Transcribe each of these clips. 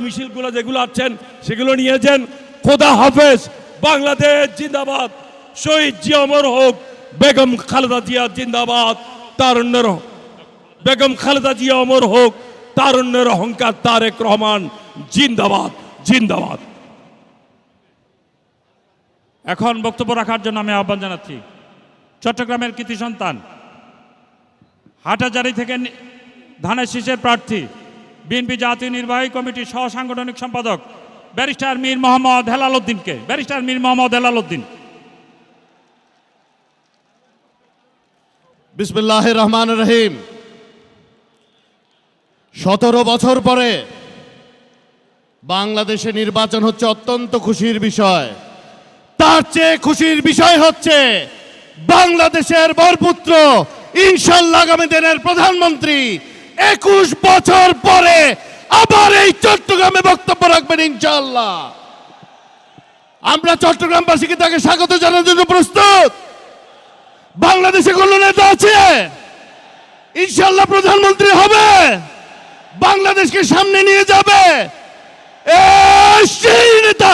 মিছিলগুলো যেগুলো আছেন সেগুলো নিয়েছেন। খোদা হাফেজ। বাংলাদেশ জিন্দাবাদ। শহীদ জিয়া অমর হোক। বেগম খালেদা জিয়া জিন্দাবাদ। তারুণ্যের বেগম খালেদা জিয়া অমর হোক। তারুণ্যের অহংকার তারেক রহমান জিন্দাবাদ জিন্দাবাদ। এখন বক্তব্য রাখার জন্য আমি আহ্বান জানাচ্ছি চট্টগ্রামের কৃতি সন্তান, হাটহাজারী থেকে ধানের শীষের প্রার্থী, বিএনপি জাতীয় নির্বাহী কমিটির সহ সাংগঠনিক সম্পাদক ব্যারিস্টার মীর মোহাম্মদ হেলাল উদ্দিনকে। ব্যারিস্টার মীর মোহাম্মদ হেলাল উদ্দিন। বিসমিল্লাহির রহমানির রহিম। 17 বছর পরে বাংলাদেশে নির্বাচন হচ্ছে অত্যন্ত খুশির বিষয়। তার চেয়ে খুশির বিষয় হচ্ছে বাংলাদেশের বরপুত্র ইনশাআল্লাহ আগামী দিনের প্রধানমন্ত্রী 21 বছর পরে আবার এই চট্টগ্রামে বক্তব্য রাখবেন ইনশাআল্লাহ। আমরা চট্টগ্রামবাসীকে তাকে স্বাগত জানানোর জন্য প্রস্তুত। বাংলাদেশে কোন নেতা আছে ইনশাআল্লাহ প্রধানমন্ত্রী হবে, বাংলাদেশকে সামনে নিয়ে যাবে সেই নেতা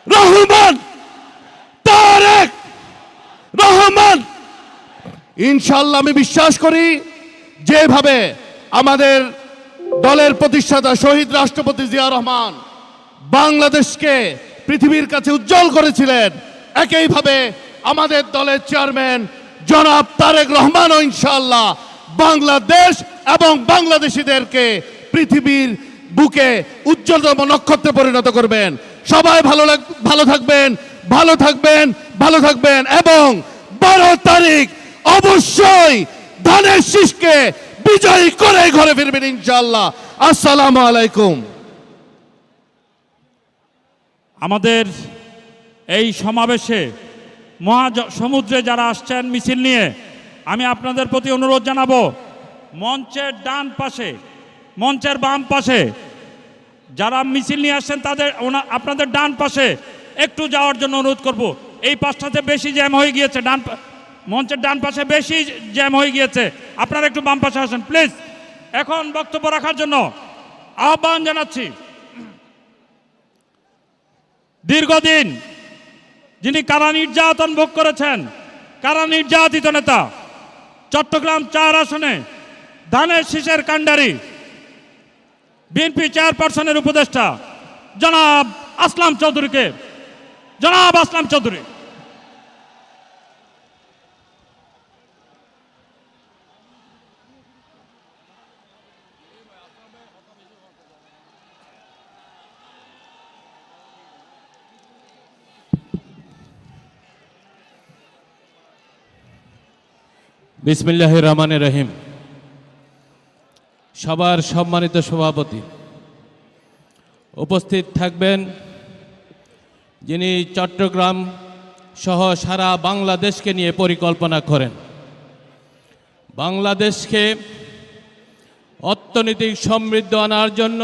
রহমান, তারেক রহমান। ইনশাআল্লাহ আমি বিশ্বাস করি যেভাবে আমাদের দলের প্রতিষ্ঠাতা শহীদ রাষ্ট্রপতি জিয়া রহমান বাংলাদেশকে পৃথিবীর কাছে উজ্জ্বল করেছিলেন, একইভাবে আমাদের দলের চেয়ারম্যান জনাব তারেক রহমানও ইনশাআল্লাহ বাংলাদেশ এবং বাংলাদেশিদেরকে পৃথিবীর বুকে উজ্জ্বলতম নক্ষত্রে পরিণত করবেন। সবাই ভালো থাকবেন, ভালো থাকবেন, ভালো থাকবেন এবং 12 তারিখ অবশ্যই ধানের শীষকে বিজয়ী করে ঘরে ফিরবেন ইনশাআল্লাহ। আসসালামু আলাইকুম। আমাদের এই সমাবেশে মহাসমুদ্রে যারা আসছেন মিছিল নিয়ে, আমি আপনাদের প্রতি অনুরোধ জানাবো মঞ্চের ডান পাশে, মঞ্চের বাম পাশে যারা মিছিল নিয়ে আসছেন তাদের আপনাদের ডান পাশে একটু যাওয়ার জন্য অনুরোধ করব। এই পাশটাতে বেশি জ্যাম হয়ে গিয়েছে, মঞ্চের ডান পাশে বেশি জ্যাম হয়ে গিয়েছে, আপনারা একটু বাম পাশে আসেন প্লিজ। এখন বক্তব্য রাখার জন্য আহ্বান জানাচ্ছি দীর্ঘদিন যিনি কারা নির্যাতন ভোগ করেছেন, কারা নির্যাতিত নেতা, চট্টগ্রাম 4 আসনে ধানের শীষের কাণ্ডারি, বিএনপি চেয়ারপারসনের উপদেষ্টা জনাব আসলাম চৌধুরীকে। জনাব আসলাম চৌধুরী। বিসমিল্লাহির রহমানির রহিম। সবার সম্মানিত সভাপতি উপস্থিত থাকবেন, যিনি চট্টগ্রাম সহ সারা বাংলাদেশকে নিয়ে পরিকল্পনা করেন, বাংলাদেশকে অর্থনৈতিক সমৃদ্ধ আনার জন্য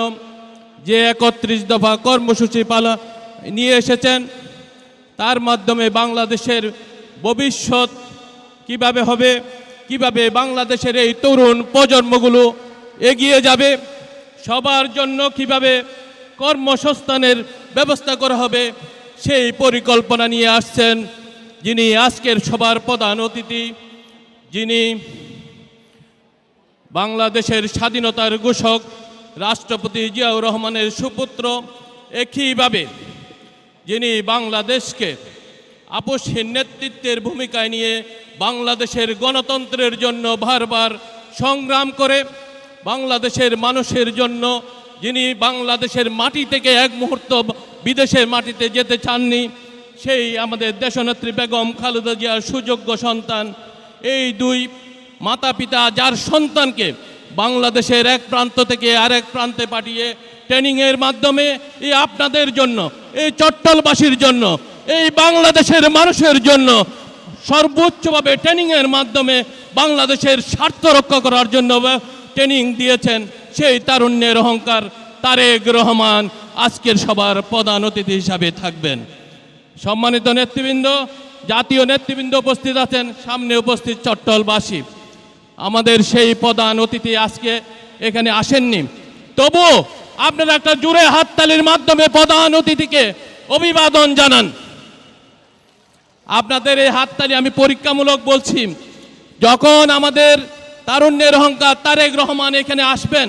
যে 31 দফা কর্মসূচি নিয়ে এসেছেন, তার মাধ্যমে বাংলাদেশের ভবিষ্যৎ কিভাবে হবে, কিভাবে বাংলাদেশের এই তরুণ প্রজন্মগুলো এগিয়ে যাবে, সবার জন্য কিভাবে কর্মসংস্থানের ব্যবস্থা করা হবে, সেই পরিকল্পনা নিয়ে আসছেন যিনি আজকের সবার প্রধান অতিথি, যিনি বাংলাদেশের স্বাধীনতার ঘোষক রাষ্ট্রপতি জিয়াউর রহমানের সুপুত্র, একইভাবে যিনি বাংলাদেশকে আপসহীন নেতৃত্বের ভূমিকায় নিয়ে বাংলাদেশের গণতন্ত্রের জন্য বারবার সংগ্রাম করে বাংলাদেশের মানুষের জন্য, যিনি বাংলাদেশের মাটি থেকে এক মুহূর্ত বিদেশের মাটিতে যেতে চাননি, সেই আমাদের দেশনেত্রী বেগম খালেদা জিয়ার সুযোগ্য সন্তান। এই দুই মাতা পিতা যার সন্তানকে বাংলাদেশের এক প্রান্ত থেকে আরেক প্রান্তে পাঠিয়ে ট্রেনিংয়ের মাধ্যমে এই আপনাদের জন্য, এই চট্টলবাসীর জন্য, এই বাংলাদেশের মানুষের জন্য সর্বোচ্চভাবে ট্রেনিংয়ের মাধ্যমে বাংলাদেশের স্বার্থ রক্ষা করার জন্য ট্রেনিং দিয়েছেন, সেই তারুণ্যের অহংকার তারেক রহমান আজকের সবার প্রধান অতিথি হিসাবে থাকবেন। সম্মানিত নেতৃবৃন্দ, জাতীয় নেতৃবৃন্দ উপস্থিত আছেন, সামনে উপস্থিত চট্টলবাসী, আমাদের সেই প্রধান অতিথি আজকে এখানে আসেননি, তবু আপনারা একটা জোরে হাততালির মাধ্যমে প্রধান অতিথিকে অভিবাদন জানান। আপনাদের এই হাততালি আমি পরীক্ষামূলক বলছি, যখন আমাদের তারুণ্যের অহংকার তারেক রহমান এখানে আসবেন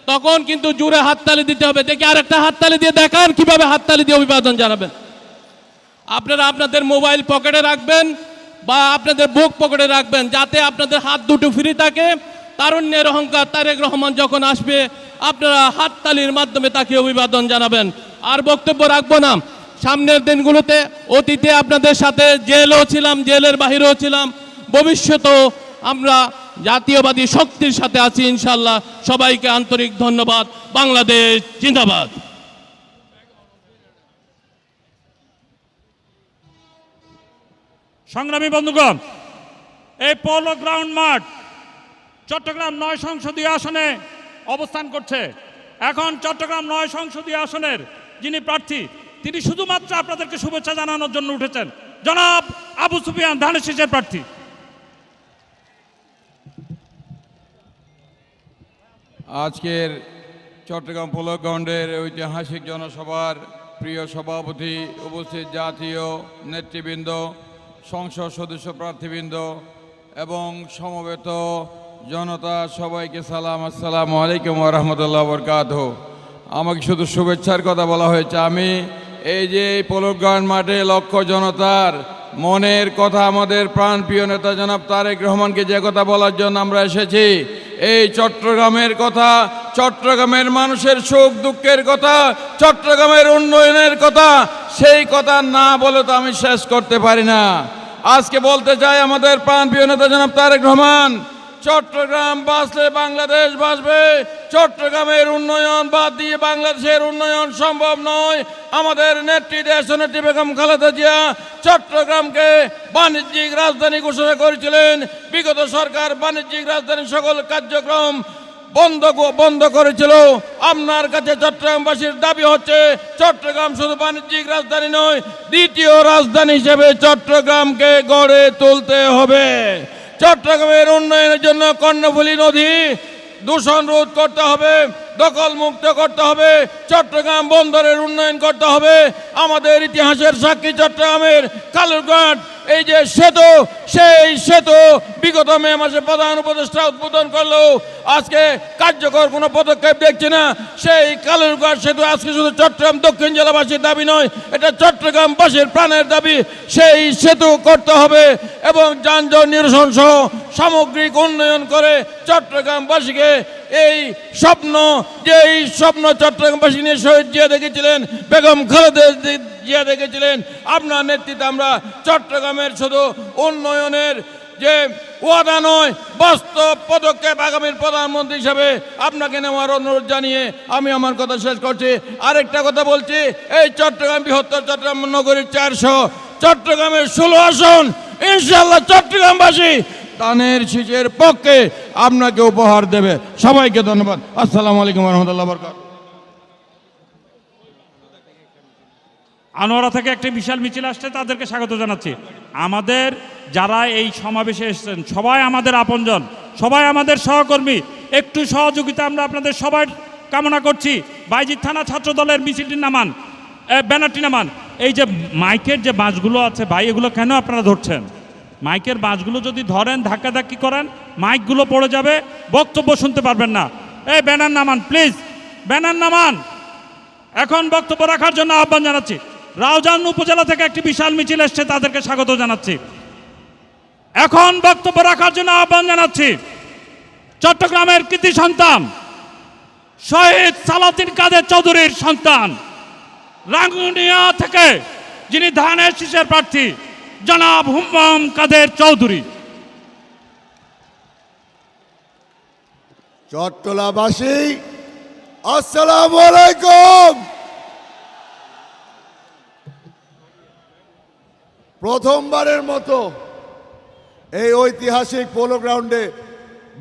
তখন কিন্তু জোরে হাততালি দিতে হবে। দেখি আরেকটা হাততালি দিয়ে দেখান কিভাবে হাততালি দিয়ে অভিবাদন জানাবেন। আপনারা আপনাদের মোবাইল পকেটে রাখবেন বা আপনাদের বুক পকেটে রাখবেন, যাতে আপনাদের হাত দুটো ফ্রি থাকে। তারুণ্যের অহংকার তারেক রহমান যখন আসবে আপনারা হাততালির মাধ্যমে তাকে অভিবাদন জানাবেন। আর বক্তব্য রাখবো না, সামনের দিনগুলোতে অতীতে আপনাদের সাথে জেলও ছিলাম, জেলের বাহিরেও ছিলাম, ভবিষ্যতেও আমরা জাতীয়বাদী শক্তির সাথে আছি ইনশাল্লাহ। সবাইকে আন্তরিক ধন্যবাদ। বাংলাদেশ জিন্দাবাদ। সংগ্রামী বন্ধুগণ, এই পৌর গ্রাউন্ড মাঠ চট্টগ্রাম 9 সংসদীয় আসনে অবস্থান করছে। এখন চট্টগ্রাম 9 সংসদীয় আসনের যিনি প্রার্থী তিনি শুধুমাত্র আপনাদেরকে শুভেচ্ছা জানানোর জন্য উঠেছেন। জনাব আবু সুফিয়ান, ধানের শীষের প্রার্থী। আজকের চট্টগ্রাম পৌর গ্রাউন্ডের ঐতিহাসিক জনসভার প্রিয় সভাপতি, উপস্থিত জাতীয় নেতৃবৃন্দ, সংসদ সদস্য প্রার্থীবৃন্দ এবং সমবেত জনতা, সবাইকে সালাম, আসসালামু আলাইকুম ওয়া রাহমাতুল্লাহি ওয়া বারাকাতুহু। আমাকে শুধু শুভেচ্ছার কথা বলা হয়েছে। আমি এই যে পৌর গ্রাউন্ড মাঠে লক্ষ জনতার মনের কথা, আমাদের প্রাণপ্রিয় নেতা জনাব তারেক রহমানকে যে কথা বলার জন্য আমরা এসেছি, এই চট্টগ্রামের কথা, চট্টগ্রামের মানুষের সুখ দুঃখের কথা, চট্টগ্রামের উন্নয়নের কথা, সেই কথা না বলে তো আমি শেষ করতে পারি না। আজকে বলতে চাই, আমাদের প্রাণপ্রিয় নেতা জনাব তারেক রহমান, চট্টগ্রাম বাঁচলে বাংলাদেশ বাঁচবে। চট্টগ্রামের উন্নয়ন বাদ দিয়ে বাংলাদেশের উন্নয়ন সম্ভব নয়। আমাদের নেত্রী দেশনেত্রী বেগম খালেদা জিয়া চট্টগ্রামকে বাণিজ্যিক রাজধানী ঘোষণা করেছিলেন। বিগত সরকার বাণিজ্যিক রাজধানীর সকল কার্যক্রম বন্ধ করেছিল। আপনার কাছে চট্টগ্রামবাসীর দাবি হচ্ছে, চট্টগ্রাম শুধু বাণিজ্যিক রাজধানী নয়, দ্বিতীয় রাজধানী হিসেবে চট্টগ্রামকে গড়ে তুলতে হবে। চট্টগ্রামের উন্নয়নের জন্য কর্ণফুলী নদী দূষণ রোধ করতে হবে, দখল মুক্ত করতে হবে, চট্টগ্রাম বন্দরের উন্নয়ন করতে হবে। আমাদের ইতিহাসের সাক্ষী চট্টগ্রামের কালুরঘাট এই যে সেতু, সেই সেতু বিগত মে মাসে প্রধান উপদেষ্টা উদ্বোধন করলেও আজকে কার্যকর কোনো পদক্ষেপ দেখছি না। সেই কালুরঘাট সেতু আজকে শুধু চট্টগ্রাম দক্ষিণ জেলাবাসীর দাবি নয়, এটা চট্টগ্রামবাসীর প্রাণের দাবি। সেই সেতু করতে হবে এবং যানজট নিরসন সহ সামগ্রিক উন্নয়ন করে চট্টগ্রামবাসীকে এই স্বপ্ন, যে এই স্বপ্ন চট্টগ্রামবাসী নিয়ে শহীদ জিয়া দেখেছিলেন, বেগম খালেদা জিয়া দেখেছিলেন, আপনার নেতৃত্বে আমরা চট্টগ্রামের শুধু উন্নয়নের যে ওয়াদা নয়, বাস্তব পদক্ষেপ আগামীর প্রধানমন্ত্রী হিসাবে আপনাকে নেওয়ার অনুরোধ জানিয়ে আমি আমার কথা শেষ করছি। আরেকটা কথা বলছি, এই চট্টগ্রাম বৃহত্তর চট্টগ্রাম নগরীর 400, চট্টগ্রামের 16 আসন ইনশাআল্লাহ চট্টগ্রামবাসী ধানের শীষের পক্ষে আপনাকে উপহার দেবে। সবাইকে ধন্যবাদ। আসসালামু আলাইকুম ওয়া রাহমাতুল্লাহি ওয়া বারাকাতুহু। আনোয়ারা থেকে একটি বিশাল মিছিল আসছে, তাদেরকে স্বাগত জানাচ্ছি। আমাদের যারা এই সমাবেশে এসেছেন সবাই আমাদের আপনজন, সবাই আমাদের সহকর্মী। একটু সহযোগিতা আমরা আপনাদের সবাই কামনা করছি। বাইজিৎ থানা ছাত্র দলের মিছিলটি নামান, ব্যানারটি নামান। এই যে মাইকের যে বাঁশগুলো আছে ভাই, এগুলো কেন আপনারা ধরছেন? মাইকের বাঁশগুলো যদি ধরেন, ধাক্কাধাক্কি করেন, মাইকগুলো পড়ে যাবে, বক্তব্য শুনতে পারবেন না। এই ব্যানার নামান প্লিজ, ব্যানার নামান। এখন বক্তব্য রাখার জন্য আহ্বান জানাচ্ছি। রাউজান উপজেলা থেকে একটি বিশাল মিছিল এসছে, তাদেরকে স্বাগত জানাচ্ছি। এখন বক্তব্য রাখার জন্য আহ্বান জানাচ্ছি চট্টগ্রামের কৃতি সন্তান শহীদ সালাউদ্দিন কাদের চৌধুরীর সন্তান, রাঙ্গুনিয়া থেকে যিনি ধানের শীষের প্রার্থী, জনাব হুম্মাম কাদের চৌধুরী। চট্টলাবাসী আসসালামু আলাইকুম। প্রথমবারের মতো এই ঐতিহাসিক পোলো গ্রাউন্ডে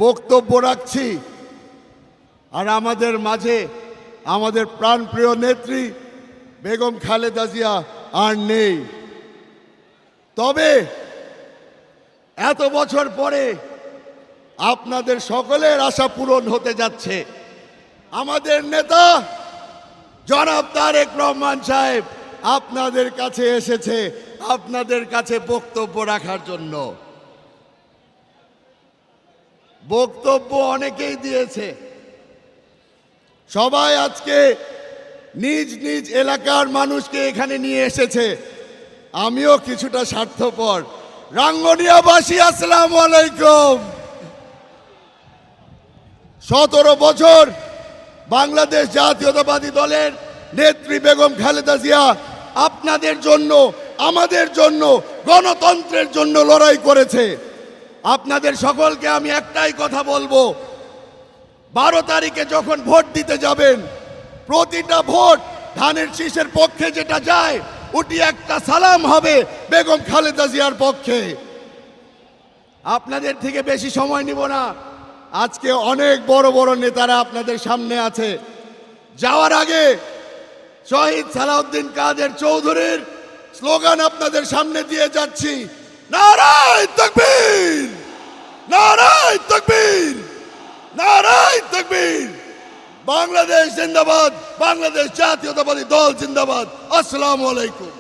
বক্তব্য রাখছি, আর আমাদের মাঝে আমাদের প্রাণপ্রিয় নেত্রী বেগম খালেদা জিয়া আর নেই। তবে এত বছর পরে আপনাদের সকলের আশা পূরণ হতে যাচ্ছে। আমাদের নেতা জনাব তারেক রহমান সাহেব আপনাদের কাছে এসেছে আপনাদের কাছে বক্তব্য রাখার জন্য। বক্তব্য অনেকেই দিয়েছে, সবাই আজকে নিজ নিজ এলাকার মানুষকে এখানে নিয়ে এসেছে। আমিও কিছুটা স্বার্থপর। রাঙ্গুনিয়াবাসী আসসালামু আলাইকুম। 17 বছর বাংলাদেশ জাতীয়তাবাদী দলের নেত্রী বেগম খালেদা জিয়া আপনাদের জন্য, আমাদের জন্য, গণতন্ত্রের জন্য লড়াই করেছে। আপনাদের সকলকে আমি একটাই কথা বলবো, 12 তারিখে যখন ভোট দিতে যাবেন, প্রতিটা ভোট ধানের শীষের পক্ষে যেটা যায় ওটি একটা সালাম হবে বেগম খালেদা জিয়ার পক্ষে। আপনাদের থেকে বেশি সময় নিব না। আজকে অনেক বড় বড় নেতারা আপনাদের সামনে আছে। যাওয়ার আগে শহীদ সালাউদ্দিন কাদের চৌধুরীর স্লোগান আপনাদের সামনে দিয়ে যাচ্ছি, নারায়ে তাকবীর, নারায়ে তাকবীর, নারায়ে তাকবীর। বাংলাদেশ জিন্দাবাদ, বাংলাদেশ জাতীয়তাবাদী দল জিন্দাবাদ। আসসালামু আলাইকুম।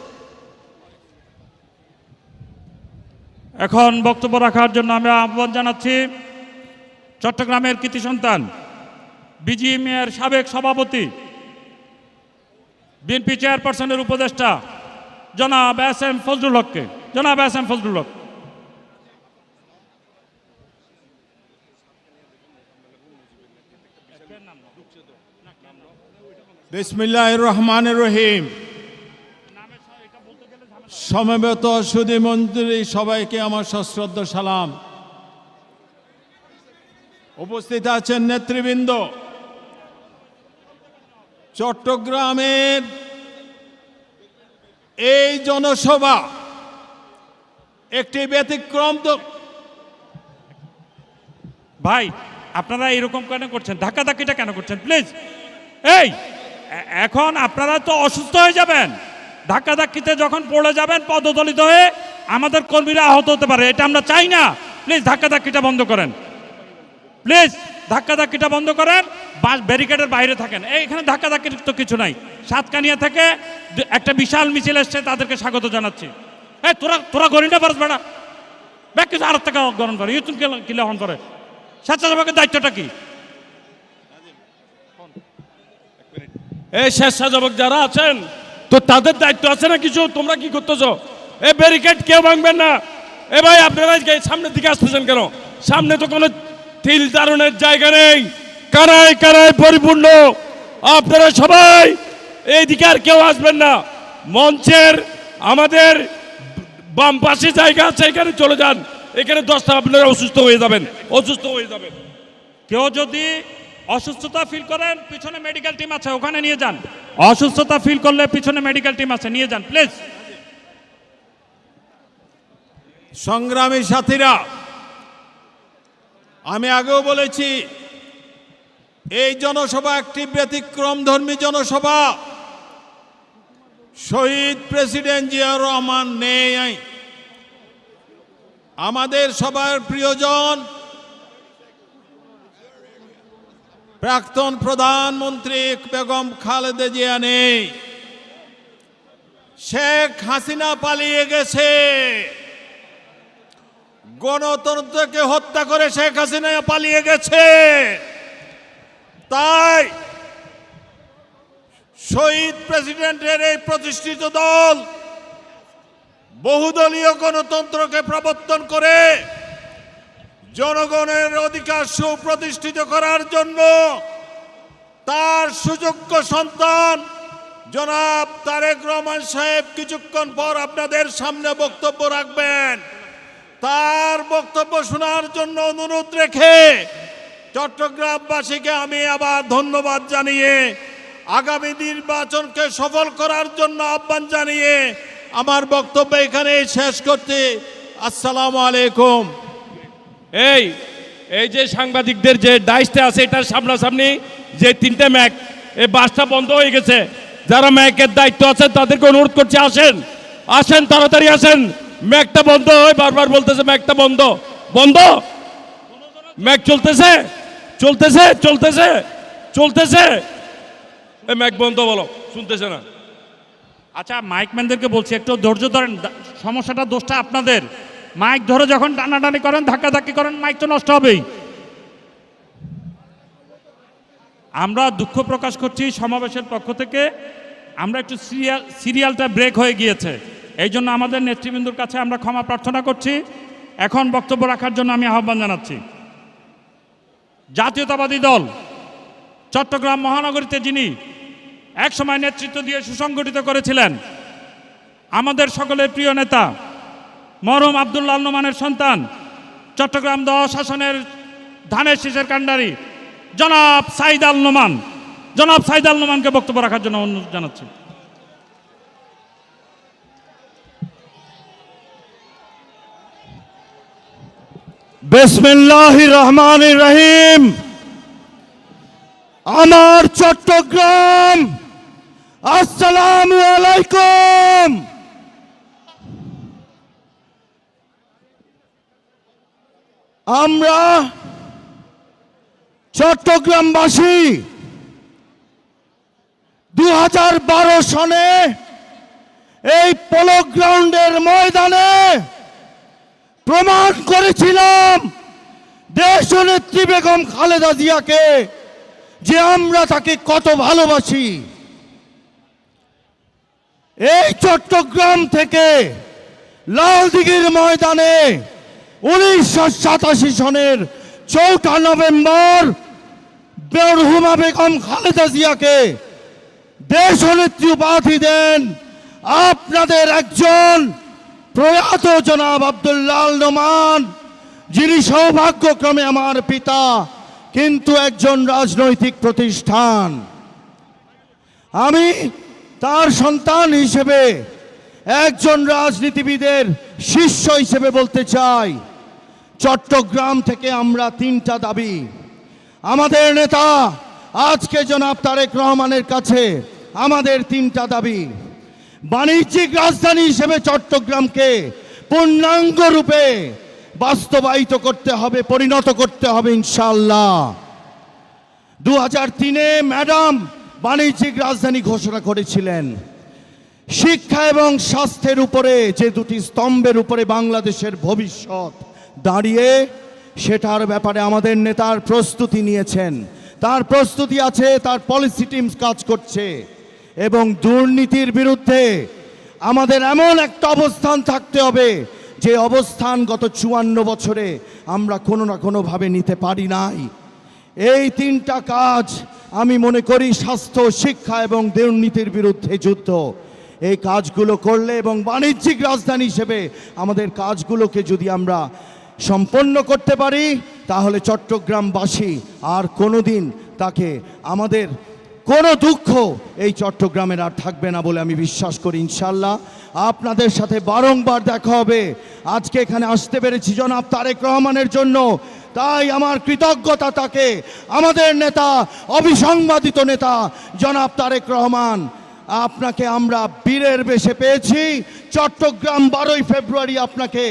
এখন বক্তব্য রাখার জন্য আমরা আহ্বান জানাচ্ছি চট্টগ্রামের কৃতি সন্তান, বিজিএমইএর সাবেক সভাপতি, বিএনপি চেয়ারপারসনের উপদেষ্টা জনাব এস এম ফজলুল হককে। জনাব এস এম ফজলুল হক। বিসমিল্লাহির রহমানির রহিম। সমবেত সুধী মন্ত্রী সবাইকে আমার সশ্রদ্ধ সালাম। উপস্থিত আছেন নেতৃবৃন্দ। চট্টগ্রামের এই জনসভা একটি ব্যতিক্রম। ভাই, আপনারা এরকম কেন করছেন? ধাক্কাধাক্কিটা কেন করছেন? প্লিজ, এই এখন আপনারা তো অসুস্থ হয়ে যাবেন। ধাক্কাধাক্কিতে যখন পড়ে যাবেন পদদলিত হয়ে আমাদের কর্মীরা আহত হতে পারে, এটা আমরা চাই না। প্লিজ ধাক্কাধাক্কিটা বন্ধ করেন। প্লিজ ধাক্কাধাক্কিটা বন্ধ করেন। ব্যারিকেডের বাইরে থাকেন। এইখানে ধাক্কাধাক্কির তো কিছু নাই। সাতকানিয়া থেকে একটা বিশাল মিছিল এসছে, তাদেরকে স্বাগত জানাচ্ছি। এই তোরা গরিটা পারস বেড়া ব্যাগ কিছু আর টাকা গরম করে ইউতুন কিলে হন করে স্বেচ্ছাসেবকের দায়িত্বটা কি? এই স্বেচ্ছাসেবক যারা আছেন তো তাদের দায়িত্ব আছে না কিছু? তোমরা কি করতেছো? এই ব্যারিকেড কেউ ভাঙবেন না। এ ভাই, আপনারা সামনের দিকে আসতেছেন কেন? সামনে তো কোনো তিল দারুণের জায়গা নেই, কানায় কানায় পরিপূর্ণ। আপনারা সবাই এইদিকে আর কেউ আসবেন না। মঞ্চের আমাদের বাম পাশে জায়গা আছে, এখানে চলে যান। এখানে 10টা আপনারা অসুস্থ হয়ে যাবেন, অসুস্থ হয়ে যাবেন। কেউ যদি অসুস্থতা ফিল করেন, পিছনে মেডিকেল টিম আছে, ওখানে নিয়ে যান। অসুস্থতা ফিল করলে পিছনে মেডিকেল টিম আছে, নিয়ে যান প্লিজ। সংগ্রামী সাথীরা, আমি আগেও বলেছি এই জনসভা একটি ব্যতিক্রম ধর্মী জনসভা। শহীদ প্রেসিডেন্ট জিয়াউর রহমান নেই, আমাদের সবার প্রিয়জন প্রাক্তন প্রধানমন্ত্রী বেগম খালেদা জিয়া নেই, শেখ হাসিনা পালিয়ে গেছে। গণতন্ত্রকে হত্যা করে শেখ হাসিনা পালিয়ে গেছে। তাই শহীদ প্রেসিডেন্টের এই প্রতিষ্ঠিত দল বহুদলীয় গণতন্ত্রকে প্রবর্তন করে জনগণের অধিকার সুপ্রতিষ্ঠিত করার জন্য তার সুযোগ্য সন্তান জনাব তারেক রহমান সাহেব কিছুক্ষণ পর আপনাদের সামনে বক্তব্য রাখবেন। তার বক্তব্য শোনার জন্য অনুরোধ রেখে চট্টগ্রামবাসীকে আমি আবার ধন্যবাদ জানিয়ে আগামী নির্বাচনকে সফল করার জন্য আহ্বান জানিয়ে আমার বক্তব্য এখানে শেষ করতে। আসসালামু আলাইকুম। এই এই যে সাংবাদিকদের যে দায়িত্বে আছে, এটার সামনাসামনি যে 3টে ম্যাক, এই বাসটা বন্ধ হয়ে গেছে। যারা ম্যাকের দায়িত্ব আছেন তাদেরকে অনুরোধ করছি, আসেন আসেন, তাড়াতাড়ি আসেন। ম্যাকটা বন্ধ হয়, বারবার বলতেছে ম্যাকটা বন্ধ বন্ধ। ম্যাক চলতেছে চলতেছে চলতেছে চলতেছে? ম্যাক বন্ধ বলো, শুনতেছে না। আচ্ছা, মাইকম্যানদেরকে বলছি একটু ধৈর্য ধরেন, সমস্যাটা দোষটা আপনাদের। মাইক ধরে যখন টানাটানি করেন, ধাক্কাধাক্কি করেন, মাইক তো নষ্ট হবেই। আমরা দুঃখ প্রকাশ করছি সমাবেশের পক্ষ থেকে, আমরা একটু সিরিয়ালটা ব্রেক হয়ে গিয়েছে, এই জন্য আমাদের নেতৃবৃন্দুর কাছে আমরা ক্ষমা প্রার্থনা করছি। এখন বক্তব্য রাখার জন্য আমি আহ্বান জানাচ্ছি জাতীয়তাবাদী দল চট্টগ্রাম মহানগরীতে যিনি একসময় নেতৃত্ব দিয়ে সুসংগঠিত করেছিলেন, আমাদের সকলের প্রিয় নেতা মরহুম আব্দুল্লাহ নোমানের সন্তান, চট্টগ্রাম 10 আসনের ধানের শীষের কাণ্ডারি জনাব সাইদ আল নোমান, জনাব সাইদ আল নোমানকে বক্তব্য রাখার জন্য অনুরোধ জানাচ্ছি। বিসমিল্লাহির রহমানির রহিম। আমার চট্টগ্রাম, আসসালামু আলাইকুম। আমরা চট্টগ্রামবাসী 2012 সনে এই পোলো গ্রাউন্ডের ময়দানে প্রমাণ করেছিলাম দেশনেত্রী বেগম খালেদা জিয়াকে যে আমরা তাকে কত ভালোবাসি। এই চট্টগ্রাম থেকে লালদিঘির ময়দানে 1987 সনের 4 নভেম্বর মরহুমা বেগম খালেদা জিয়াকে দেশনেত্রী উপাধি দেন আপনাদের একজন প্রয়াত জনাব আব্দুল্লাহ নোমান, যিনি সৌভাগ্যক্রমে আমার পিতা, কিন্তু একজন রাজনৈতিক প্রতিষ্ঠান। আমি তার সন্তান হিসেবে, একজন রাজনীতিবিদের শিষ্য হিসেবে বলতে চাই, চট্টগ্রাম থেকে আমরা 3টা দাবি আমাদের নেতা আজকে জনাব তারেক রহমানের কাছে, আমাদের 3টা দাবি। বাণিজ্যিক রাজধানী হিসেবে চট্টগ্রামকে পূর্ণাঙ্গ রূপে বাস্তবায়িত করতে হবে, পরিণত করতে হবে ইনশাআল্লাহ। 2003-এ ম্যাডাম বাণিজ্যিক রাজধানী ঘোষণা করেছিলেন। শিক্ষা এবং স্বাস্থ্যের উপরে যে 2টি স্তম্ভের উপরে বাংলাদেশের ভবিষ্যৎ দাঁড়িয়ে, সেটার ব্যাপারে আমাদের নেতার প্রস্তুতি নিয়েছেন, তার প্রস্তুতি আছে, তার পলিসি টিমস কাজ করছে। এবং দুর্নীতির বিরুদ্ধে আমাদের এমন একটা অবস্থান থাকতে হবে যে অবস্থান গত 54 বছরে আমরা কোনো না কোনোভাবে নিতে পারি নাই। এই 3টা কাজ আমি মনে করি, স্বাস্থ্য, শিক্ষা এবং দুর্নীতির বিরুদ্ধে যুদ্ধ, এই কাজগুলো করলে এবং বাণিজ্যিক রাজধানী হিসেবে আমাদের কাজগুলোকে যদি আমরা সম্পন্ন করতে পারি, তাহলে চট্টগ্রামবাসী আর কোনোদিন তাকে আমাদের কোনো দুঃখ এই চট্টগ্রামের আর থাকবে না বলে আমি বিশ্বাস করি ইনশাল্লাহ। আপনাদের সাথে বারংবার দেখা হবে। আজকে এখানে আসতে পেরেছি জনাব তারেক রহমানের জন্য, তাই আমার কৃতজ্ঞতা তাকে, আমাদের নেতা, অবিসংবাদিত নেতা জনাব তারেক রহমান। আপনাকে আমরা বীরের বেশে পেয়েছি। চট্টগ্রাম 12ই ফেব্রুয়ারি আপনাকে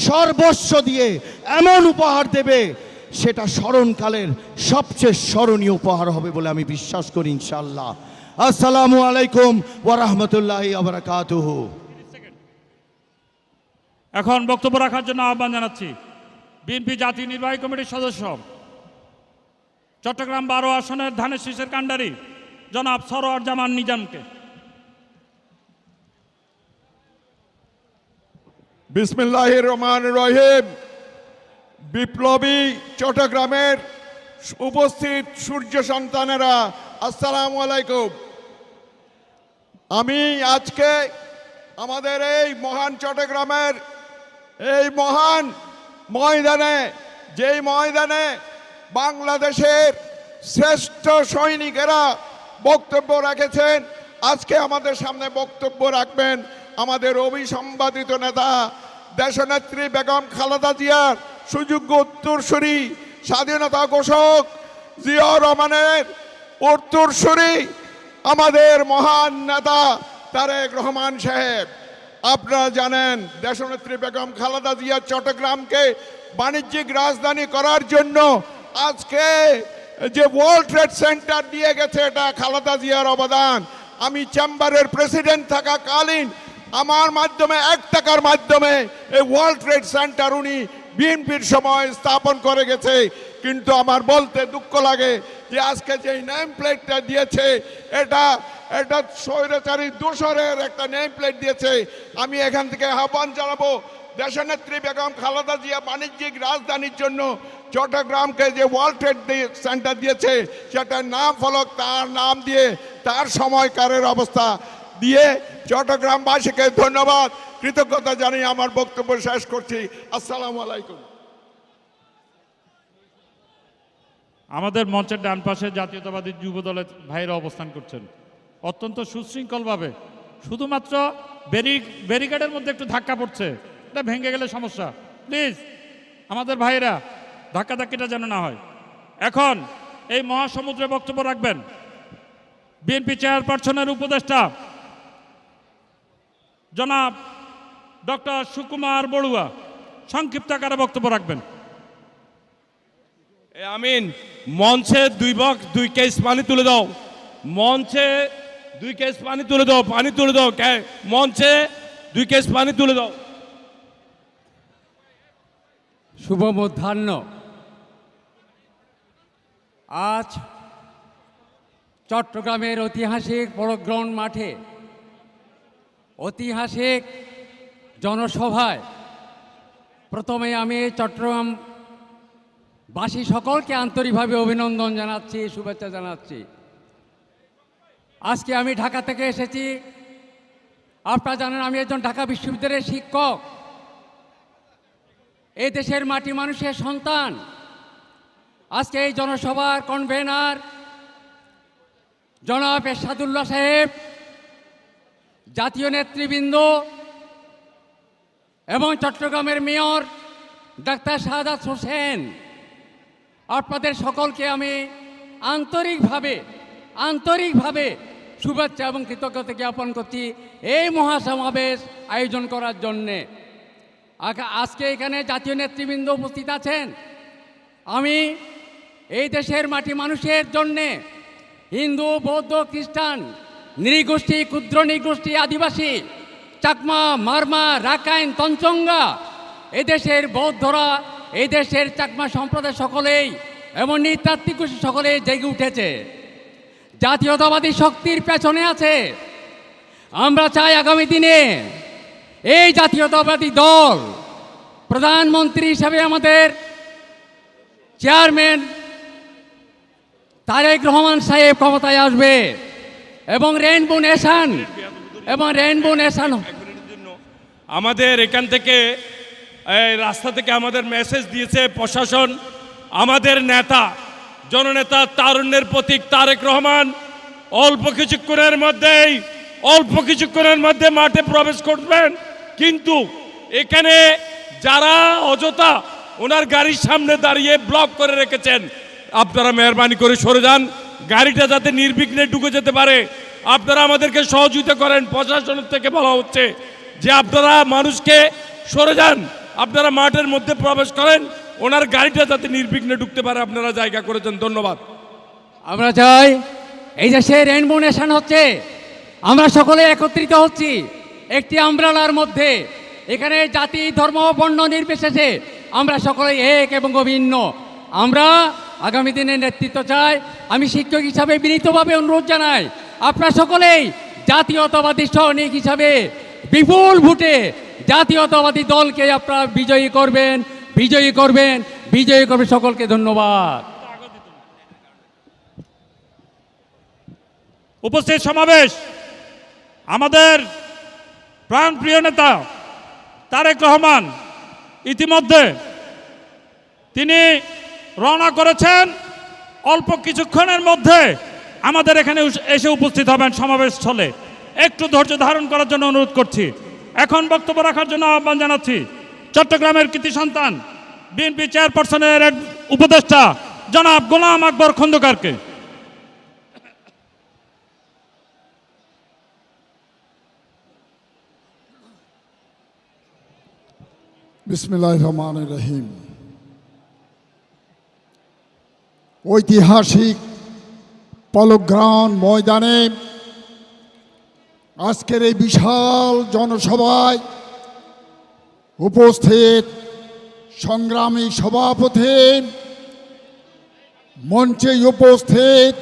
সর্বস্ব দিয়ে এমন উপহার দেবে, সেটা স্মরণকালের সবচেয়ে স্মরণীয় উপহার হবে বলে আমি বিশ্বাস করি ইনশাআল্লাহ। আসসালামু আলাইকুম ওয়া রাহমাতুল্লাহি ওয়া বারাকাতুহু। এখন বক্তব্য রাখার জন্য আহ্বান জানাচ্ছি বিএনপি জাতীয় নির্বাহী কমিটির সদস্য, চট্টগ্রাম 12 আসনের ধানের শীষের কাণ্ডারি জনাব সরোয়ার জামান নিজামকে। বিসমিল্লাহির রহমানির রহিম। বিপ্লবী চট্টগ্রামের উপস্থিত সূর্য সন্তানেরা, আসসালামু আলাইকুম। আমি আজকে আমাদের এই মহান চট্টগ্রামের এই মহান ময়দানে, যেই ময়দানে বাংলাদেশের শ্রেষ্ঠ সৈনিকেরা বক্তব্য রেখেছেন, আজকে আমাদের সামনে বক্তব্য রাখবেন আমাদের অবিসংবাদিত নেতা দেশনেত্রী বেগম খালেদা জিয়ার সুযোগ্য উত্তরসূরি, স্বাধীনতা ঘোষক জিয়াউর রহমানের উত্তরসূরি আমাদের মহান নেতা তারেক রহমান সাহেব। আপনারা জানেন দেশনেত্রী বেগম খালেদা জিয়া চট্টগ্রামকে বাণিজ্যিক রাজধানী করার জন্য আজকে যে ওয়ার্ল্ড ট্রেড সেন্টার দিয়ে গেছে, এটা খালেদা জিয়ার অবদান। আমি চেম্বারের প্রেসিডেন্ট থাকাকালীন আমার মাধ্যমে 1 টাকার মাধ্যমে এই ওয়ার্ল্ড ট্রেড সেন্টার উনি বিএনপির সময় স্থাপন করে গেছে। কিন্তু আমার বলতে দুঃখ লাগে যে আজকে যে নেম প্লেটটা দিয়েছে এটা স্বৈরাচারী দোসরের একটা নেম প্লেট দিয়েছে। আমি এখান থেকে আহ্বান জানাবো দেশনেত্রী বেগম খালেদা জিয়া বাণিজ্যিক রাজধানীর জন্য চট্টগ্রামকে যে ওয়ার্ল্ড ট্রেড সেন্টার দিয়েছে সেটার নাম ফলক তার নাম দিয়ে তার সময়কারের অবস্থা দিয়ে চট্টগ্রামবাসীকে ধন্যবাদ কৃতজ্ঞতা জানিয়ে আমার বক্তব্য শেষ করছি। আসসালামু আলাইকুম। আমাদের মঞ্চের ডান পাশে জাতীয়তাবাদী যুব দলের ভাইরা অবস্থান করছেন অত্যন্ত সুশৃঙ্খলভাবে। শুধুমাত্র ব্যারিকেডের মধ্যে একটু ধাক্কা পড়ছে, এটা ভেঙে গেলে সমস্যা। প্লিজ আমাদের ভাইরা ধাক্কাধাক্কিটা যেন না হয়। এখন এই মহাসমুদ্রে বক্তব্য রাখবেন বিএনপি চেয়ারপারসনের উপদেষ্টা জনাব ডক্টর সুকুমার বড়ুয়া সংক্ষিপ্ত আকারে বক্তব্য রাখবেন। আমিন। মঞ্চে 2 কেস পানি তুলে দাও, মঞ্চে 2 কেস পানি তুলে দাও, পানি তুলে দাও, মঞ্চে 2 কেস পানি তুলে দাও। শুভ মধ্যাহ্ন। আজ চট্টগ্রামের ঐতিহাসিক পরগ্রাউন্ড মাঠে ঐতিহাসিক জনসভায় প্রথমে আমি চট্টগ্রামবাসী সকলকে আন্তরিকভাবে অভিনন্দন জানাচ্ছি, শুভেচ্ছা জানাচ্ছি। আজকে আমি ঢাকা থেকে এসেছি। আপনারা জানেন আমি একজন ঢাকা বিশ্ববিদ্যালয়ের শিক্ষক, এই দেশের মাটি মানুষের সন্তান। আজকে এই জনসভার কনভেনার জনাব এরশাদুল্লাহ সাহেব, জাতীয় নেতৃবৃন্দ এবং চট্টগ্রামের মেয়র ডাক্তার শাহাদাত হোসেন, আপনাদের সকলকে আমি আন্তরিকভাবে শুভেচ্ছা এবং কৃতজ্ঞতা জ্ঞাপন করছি এই মহাসমাবেশ আয়োজন করার জন্যে। আজকে এখানে জাতীয় নেতৃবৃন্দ উপস্থিত আছেন। আমি এই দেশের মাটি মানুষের জন্যে হিন্দু, বৌদ্ধ, খ্রিস্টান, নৃগোষ্ঠী, ক্ষুদ্র নৃগোষ্ঠী, আদিবাসী, চাকমা, মারমা, রাখাইন, তঞ্চঙ্গা, এদেশের বৌদ্ধরা, এই দেশের চাকমা সম্প্রদায় সকলেই এবং নৃতাত্ত্বিক গোষ্ঠী সকলেই জেগে উঠেছে, জাতীয়তাবাদী শক্তির পেছনে আছে। আমরা চাই আগামী দিনে এই জাতীয়তাবাদী দল প্রধানমন্ত্রী হিসাবে আমাদের চেয়ারম্যান তারেক রহমান সাহেব ক্ষমতায় আসবে এবং রেইনবো নেশন আমাদের এখান থেকে রাস্তা থেকে আমাদের মেসেজ দিয়েছে প্রশাসন। আমাদের নেতা, জননেতা, তারুণ্যের প্রতীক তারেক রহমান অল্প কিছুক্ষণের মধ্যে মাঠে প্রবেশ করবেন। কিন্তু এখানে যারা অযথা ওনার গাড়ির সামনে দাঁড়িয়ে ব্লক করে রেখেছেন, আপনারা মেহরবানি করে সরে যান, গাড়িটা যাতে নির্বিঘ্নে ঢুকে যেতে পারে আপনারা আমাদেরকে সহযোগিতা করেন। প্রশাসনের থেকে বলা হচ্ছে যে আপনারা মানুষকে সরে যান, আপনারা মাঠের মধ্যে প্রবেশ করেন, ওনার গাড়িটা যাতে নির্বিঘ্নে ঢুকতে পারে আপনারা জায়গা করেছেন। ধন্যবাদ। আমরা চাই এই দেশে রেইনবো নেশন হচ্ছে, আমরা সকলে একত্রিত হচ্ছি একটি আমব্রেলার মধ্যে। এখানে জাতি, ধর্ম, বর্ণ নির্বিশেষে আমরা সকলে এক এবং অভিন্ন। আমরা আগামী দিনের নেতৃত্ব চাই। আমি শিক্ষক হিসাবে বিনীতভাবে অনুরোধ জানাই, আপনারা সকলেই জাতীয়তাবাদী সৈনিক হিসাবে বিপুল ভোটে জাতীয়তাবাদী দলকে আপনারা বিজয়ী করবেন। সকলকে ধন্যবাদ। উপস্থিত সমাবেশ আমাদের প্রাণপ্রিয় নেতা তারেক রহমান ইতিমধ্যে তিনি রওনা করেছেন। অল্প কিছুক্ষণের মধ্যে আমাদের এখানে এসে উপস্থিত হবেন সমাবেশ স্থলে। একটু ধৈর্য ধারণ করার জন্য অনুরোধ করছি। এখন বক্তব্য রাখার জন্য আহ্বান জানাচ্ছি চট্টগ্রামের কৃতি সন্তান বিএনপি চেয়ারপারসনের এক উপদেষ্টা জনাব গোলাম আকবর খন্দকারকে। বিসমিল্লাহির রহমানির রহিম। ঐতিহাসিক পলগ্রাউন্ড ময়দানে আজকের এই বিশাল জনসভায় উপস্থিত সংগ্রামী সভাপতি, মঞ্চে উপস্থিত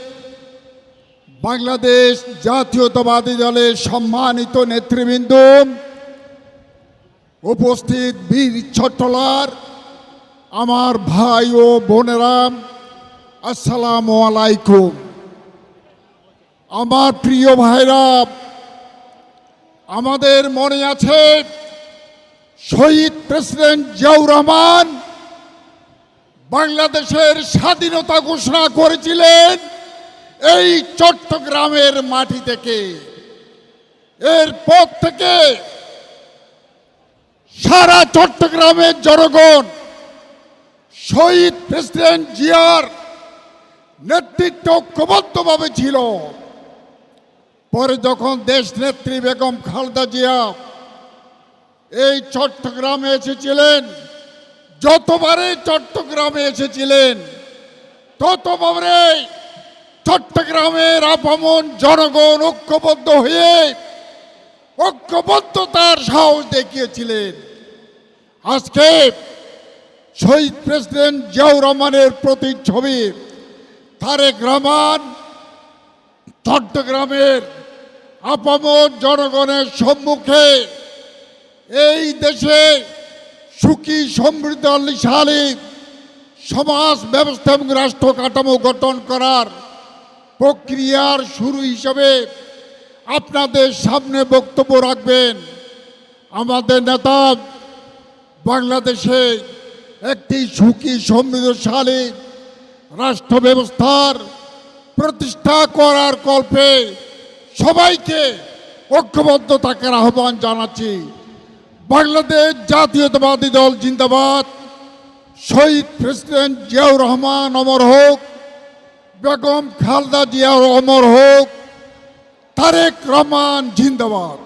বাংলাদেশ জাতীয়তাবাদী দলের সম্মানিত নেতৃবৃন্দ, উপস্থিত বীর ছোট্টলার আমার ভাই ও বোনেরা, আসসালামু আলাইকুম। আমার প্রিয় ভাইরা, আমাদের মনে আছে শহীদ প্রেসিডেন্ট জিয়াউর রহমান বাংলাদেশের স্বাধীনতা ঘোষণা করেছিলেন এই চট্টগ্রামের মাটি থেকে। এরপর থেকে সারা চট্টগ্রামের জনগণ শহীদ প্রেসিডেন্ট জিয়ার নেতৃত্ব ঐক্যবদ্ধভাবে ছিল। পরে যখন দেশ নেত্রী বেগম খালেদা জিয়া এই চট্টগ্রামে এসেছিলেন, যতবারে চট্টগ্রামে এসেছিলেন ততবারে চট্টগ্রামের আপামর জনগণ ঐক্যবদ্ধ হয়ে ঐক্যবদ্ধতার সাহস দেখিয়েছিলেন। আজকে শহীদ প্রেসিডেন্ট জিয়াউর রহমানের প্রতিচ্ছবি তারেক রহমান চট্টগ্রামের আপামর জনগণের সম্মুখে এই দেশে সুখী সমৃদ্ধশালী সমাজ ব্যবস্থা এবং রাষ্ট্র কাঠামো গঠন করার প্রক্রিয়ার শুরু হিসেবে আপনাদের সামনে বক্তব্য রাখবেন আমাদের নেতা। বাংলাদেশে একটি সুখী সমৃদ্ধশালী রাষ্ট্র ব্যবস্থার প্রতিষ্ঠা করার কল্পে সবাইকে ঐক্যবদ্ধ থাকার আহ্বান জানাচ্ছি। বাংলাদেশ জাতীয়তাবাদী দল জিন্দাবাদ। শহীদ প্রেসিডেন্ট জিয়াউর রহমান অমর হোক, বেগম খালেদা জিয়া অমর হোক, তারেক রহমান জিন্দাবাদ।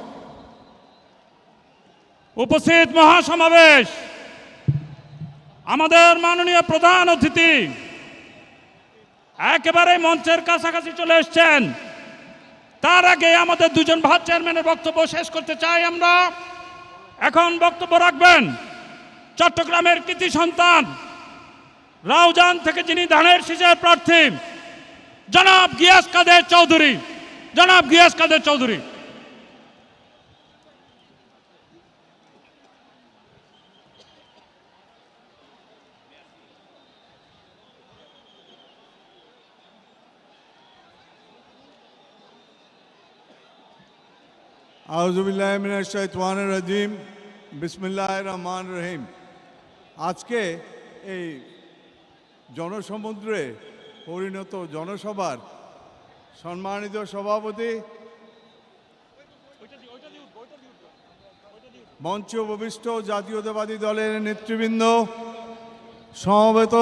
উপস্থিত মহাসমাবেশ, আমাদের মাননীয় প্রধান অতিথি একেবারে মঞ্চের কাছাকাছি চলে এসেছেন। তার আগে আমাদের দুজন ভাইস চেয়ারম্যানের বক্তব্য শেষ করতে চাই আমরা। এখন বক্তব্য রাখবেন চট্টগ্রামের কৃতি সন্তান, রাউজান থেকে যিনি ধানের শীষের প্রার্থী, জনাব গিয়াস কাদের চৌধুরী। জনাব গিয়াস কাদের চৌধুরী। আউযুবিল্লাহি মিনাশ শাইতানির রাজিম, বিসমিল্লাহির রহমানির রহিম। আজকে এই জনসমুদ্রে পরিণত জনসভার সম্মানিত সভাপতি, মঞ্চে উপবিষ্ট জাতীয়তাবাদী দলের নেতৃবৃন্দ, সমবেত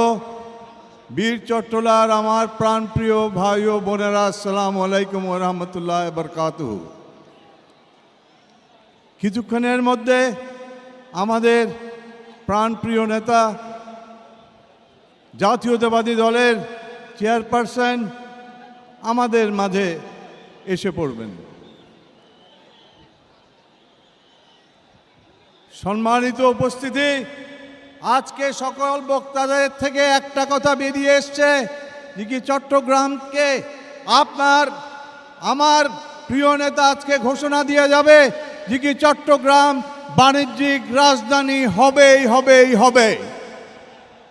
বীর চট্টলার আমার প্রাণপ্রিয় ভাই ও বোনেরা, আসসালামু আলাইকুম ওয়া রাহমাতুল্লাহি ওয়া বারাকাতুহু। কিছুক্ষণের মধ্যে আমাদের প্রাণপ্রিয় নেতা, জাতীয়তাবাদী দলের চেয়ারপারসন আমাদের মাঝে এসে পড়বেন। সম্মানিত উপস্থিতি, আজকে সকল বক্তাদের থেকে একটা কথা বেরিয়ে এসছে যে কি চট্টগ্রামকে আমার প্রিয় নেতা আজকে ঘোষণা দিয়ে যাবে যে কি চট্টগ্রাম বাণিজ্যিক রাজধানী হবে।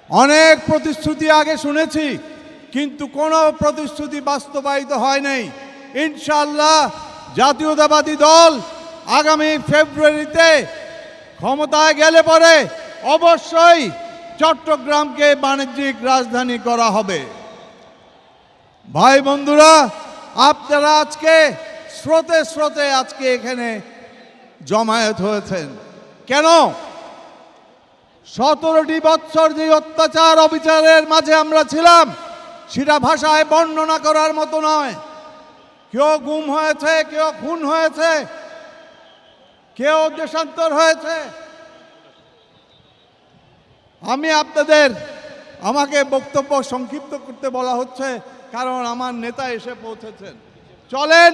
অনেক প্রতিশ্রুতি আগে শুনেছি, কিন্তু কোনো প্রতিশ্রুতি বাস্তবায়িত হয় নাই। ইনশাআল্লাহ জাতীয়তাবাদী দল আগামী ফেব্রুয়ারিতে ক্ষমতায় গেলে পরে অবশ্যই চট্টগ্রামকে বাণিজ্যিক রাজধানী করা হবে। ভাই বন্ধুরা, আপনারা আজকে স্রোতে আজকে এখানে জমায়েত হয়েছেন কেন? 17টি বৎসর যে অত্যাচার অবিচারের মাঝে আমরা ছিলাম সেটা ভাষায় বর্ণনা করার মতো নয়। কেউ গুম হয়েছে, কেউ খুন হয়েছে, কেউ দেশান্তর হয়েছে। আমি আপনাদের আমাকে বক্তব্য সংক্ষিপ্ত করতে বলা হচ্ছে, কারণ আমার নেতা এসে পৌঁছেছেন। চলেন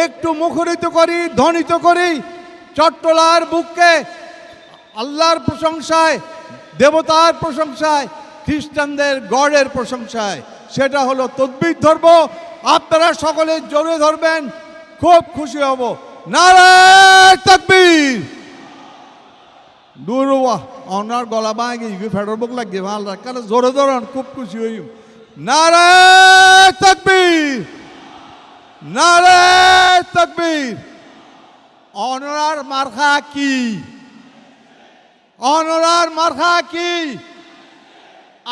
একটু মুখরিত করি, ধ্বনিত করি চট্টলার বুককে আল্লাহর প্রশংসায়, দেবতার প্রশংসায়, খ্রিস্টানদের গডের প্রশংসায়। সেটা হলো তকবীর ধরব, আপনারা সকলে জোরে ধরবেন, খুব খুশি হব। নারায়ে তাকবীর। দূর ওনার গলা ভাঙে ফেডার বুক লাগে ভাল রাখলে জোরে ধরেন, খুব খুশি হই। নারায়ে তাকবীর, নারায়ে তাকবীর। অনরার মার্কা কি? অনরার মার্কা কি?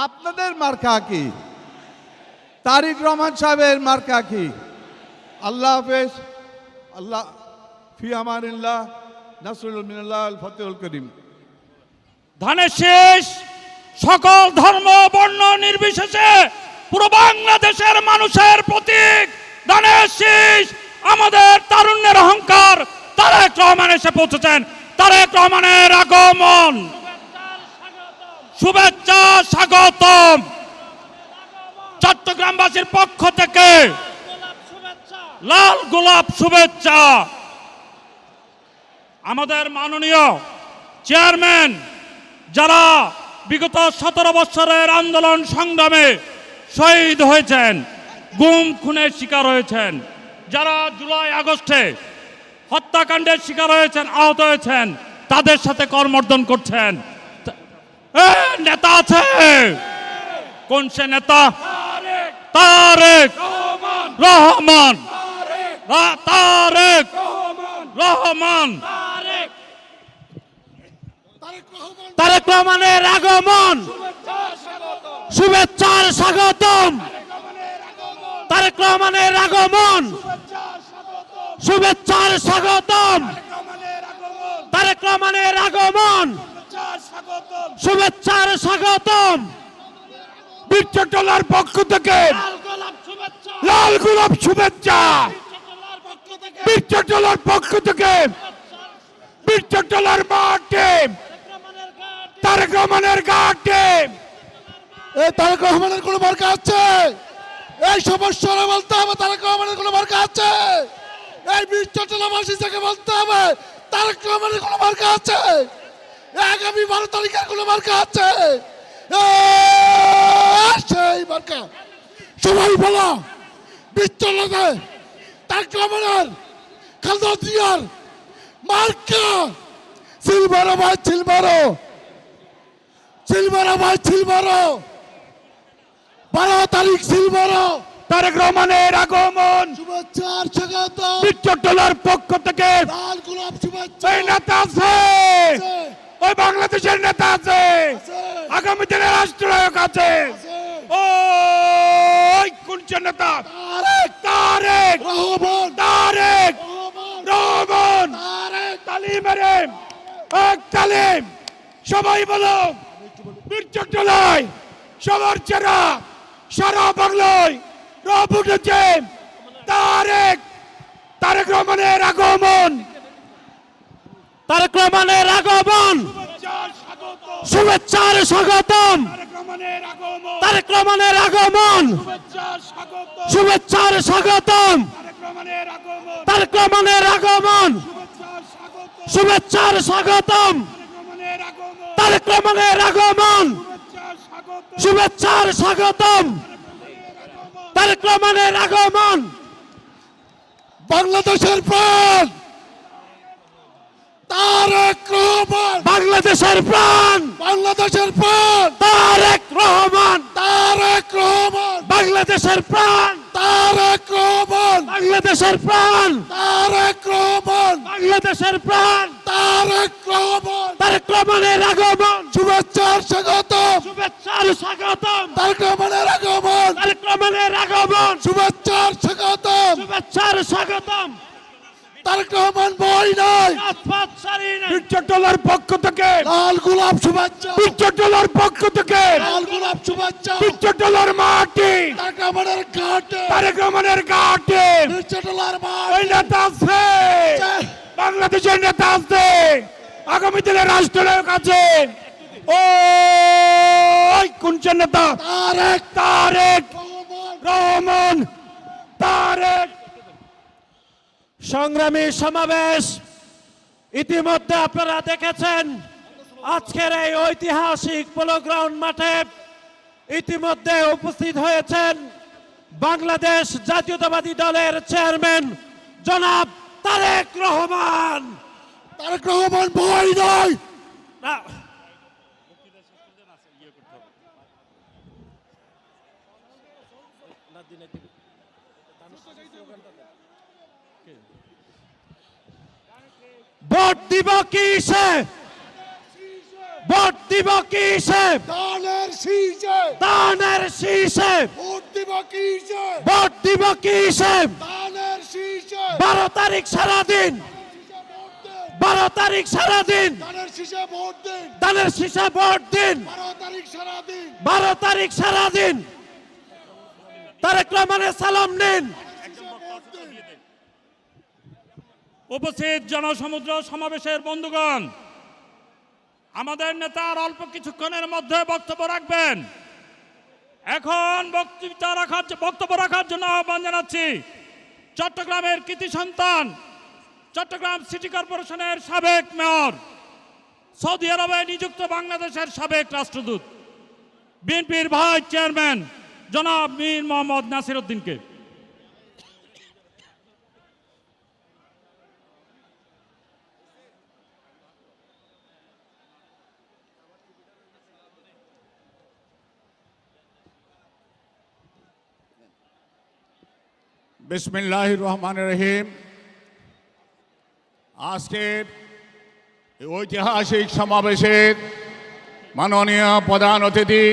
আপনাদের মার্কা কি? তারেক রহমান সাহেবের মার্কা কি? আল্লাহ হাফেজ। আল্লাহ ফি আমানিল্লাহ, নাসরুল মিনাল্লাহ, আল ফাতিহুল করিম। ধানের শেষ সকল ধর্ম বর্ণ নির্বিশেষে পুরো বাংলাদেশের মানুষের প্রতীক ধানের শীষ, আমাদের তারুণ্যের অহংকার তারেক রহমান এসে পৌঁছেছেন। তারেক রহমানের আগমন, শুভেচ্ছা, স্বাগতম। চট্টগ্রামবাসীর পক্ষ থেকে লাল গোলাপ শুভেচ্ছা। আমাদের মাননীয় চেয়ারম্যান, যারা বিগত 17 বছরের আন্দোলন সংগ্রামে শহীদ হয়েছেন, গুম খুনের শিকার হয়েছেন, যারা জুলাই আগস্টে হত্যাকাণ্ডের শিকার হয়েছেন, আহত হয়েছেন, তাদের সাথে করমর্দন করছেন। নেতা আছে, কোন সে নেতা? তারেক রহমান, তারেক রহমান। তারেক রহমানের আগমন, শুভেচ্ছার স্বাগতম। তারেক রহমানের আগমন, শুভেচ্ছার স্বাগতম। তারেক রহমানের আগমন, শুভেচ্ছার স্বাগতম। বীর চট্টলার পক্ষ থেকে লাল গোলাপ শুভেচ্ছা। বীর চট্টলার পক্ষ থেকে, বীর চট্টলার মাঠে, তারেক রহমানের ঘাটে। এই তারেক রহমানের কোনো মার্কা আছে? এই সমস্যারে বলতে হবে তারেক রহমানের কোনো মার্কা আছে? এই বীর চট্টলাবাসী থেকে বলতে হবে তারেক রহমানের কোনো মার্কা আছে? আগামী 12 তারিখের কোনো মার্কা আছে? সেই মার্কা সবাই বলো, বীর চট্টলাতে তারেক রহমানের, খালেদা জিয়ার মার্কা সিলভারো ভাই, সিলভারো, সিলভারো ভাই, সিলভারো। 12 তারিখ সিলভারো। তারেক রহমানের আগমন, শুভেচ্ছা আর স্বাগত। বীর চট্টলার পক্ষ থেকে লাল গোলাপ শুভেচ্ছা। এই নেতা আছে, ওই বাংলাদেশের নেতা আছে, আগামী দিনের রাষ্ট্রনায়ক আছে। ওই কোন সে নেতা? তারেক রহমান, তারেক রহমান। তারেক। তালিম মেরে এক তালিম। সবাই বলো, বীর চট্টলায় সবার চেরা, সারা বাংলায় রব উঠেছে। তারেক, তারেক রহমানের আগমন, তারেক রহমানের আগমন, শুভেচ্ছার স্বাগতম। তারেক রহমানের আগমন, শুভেচ্ছার স্বাগতম। তারেক রহমানের আগমন, শুভেচ্ছার স্বাগতম। তারেক রহমানের আগমন, শুভেচ্ছার স্বাগতম। তারেক রহমানের আগমন। বাংলাদেশের প্রাণ তারেক রহমান, বাংলাদেশের প্রাণ, বাংলাদেশের প্রাণ তারেক রহমান, তারেক রহমান, বাংলাদেশের প্রাণ, তারেক রহমান, বাংলাদেশের প্রাণ, তারেক রহমান, বাংলাদেশের প্রাণ, তারেক রহমান। তারেক রহমানের আগমন, শুভেচ্ছার স্বাগতম। শুভেচ্ছার স্বাগতম। তারেক রহমানের আগমন, তারেক রহমানের আগমন, শুভেচ্ছার স্বাগতম। শুভেচ্ছার স্বাগতম। তারেক রহমান বই নাই, রাজপথ সারি নাই। বীর চট্টলার পক্ষ থেকে, লাল গোলাপ শুভেচ্ছা, বীর চট্টলার পক্ষ থেকে, লাল গোলাপ শুভেচ্ছা। বীর চট্টলার মাটি, তারেক রহমানের ঘাটে, তারেক রহমানের ঘাটে। বীর চট্টলার ওই মাঠ। নেতা আছে, বাংলাদেশের নেতা আছে, আগামী দিনে রাষ্ট্রনায়ক আছে। ও কোন নেতা? তারেক তারেক রহমান। তারেক। সংগ্রামী সমাবেশ ইতিমধ্যে আপনারা দেখেছেন আজকের এই ঐতিহাসিক পোলো গ্রাউন্ড মাঠে ইতিমধ্যে উপস্থিত হয়েছেন বাংলাদেশ জাতীয়তাবাদী দলের চেয়ারম্যান জনাব তারেক রহমান। তারেক রহমান ভয় নয়। ভোট দিব কিসে? ভোট দিব কিসে? দানের শীষে। দানের শীষে। ভোট দিব কিসে? ভোট দিব কিসে? দানের শীষে। 12 তারিখ সারাদিন। 12 তারিখ সারাদিন। দানের শীষে ভোট দিন। দানের শীষে ভোট দিন। 12 তারিখ সারাদিন। 12 তারিখ সারাদিন। তারেক রহমানের সালাম নিন। উপস্থিত জনসমুদ্র সমাবেশের বন্ধুগণ, আমাদের নেতা আর অল্প কিছুক্ষণের মধ্যে বক্তব্য রাখবেন। এখন বক্তব্য রাখার জন্য আহ্বান জানাচ্ছি চট্টগ্রামের কৃতি সন্তান, চট্টগ্রাম সিটি কর্পোরেশনের সাবেক মেয়র, সৌদি আরবে নিযুক্ত বাংলাদেশের সাবেক রাষ্ট্রদূত, বিএনপির ভাইস চেয়ারম্যান জনাব মীর মোহাম্মদ নাসির উদ্দিনকে। বিসমিল্লাহির রহমানির রহিম। আজকের এই ঐতিহাসিক সমাবেশের মাননীয় প্রধান অতিথি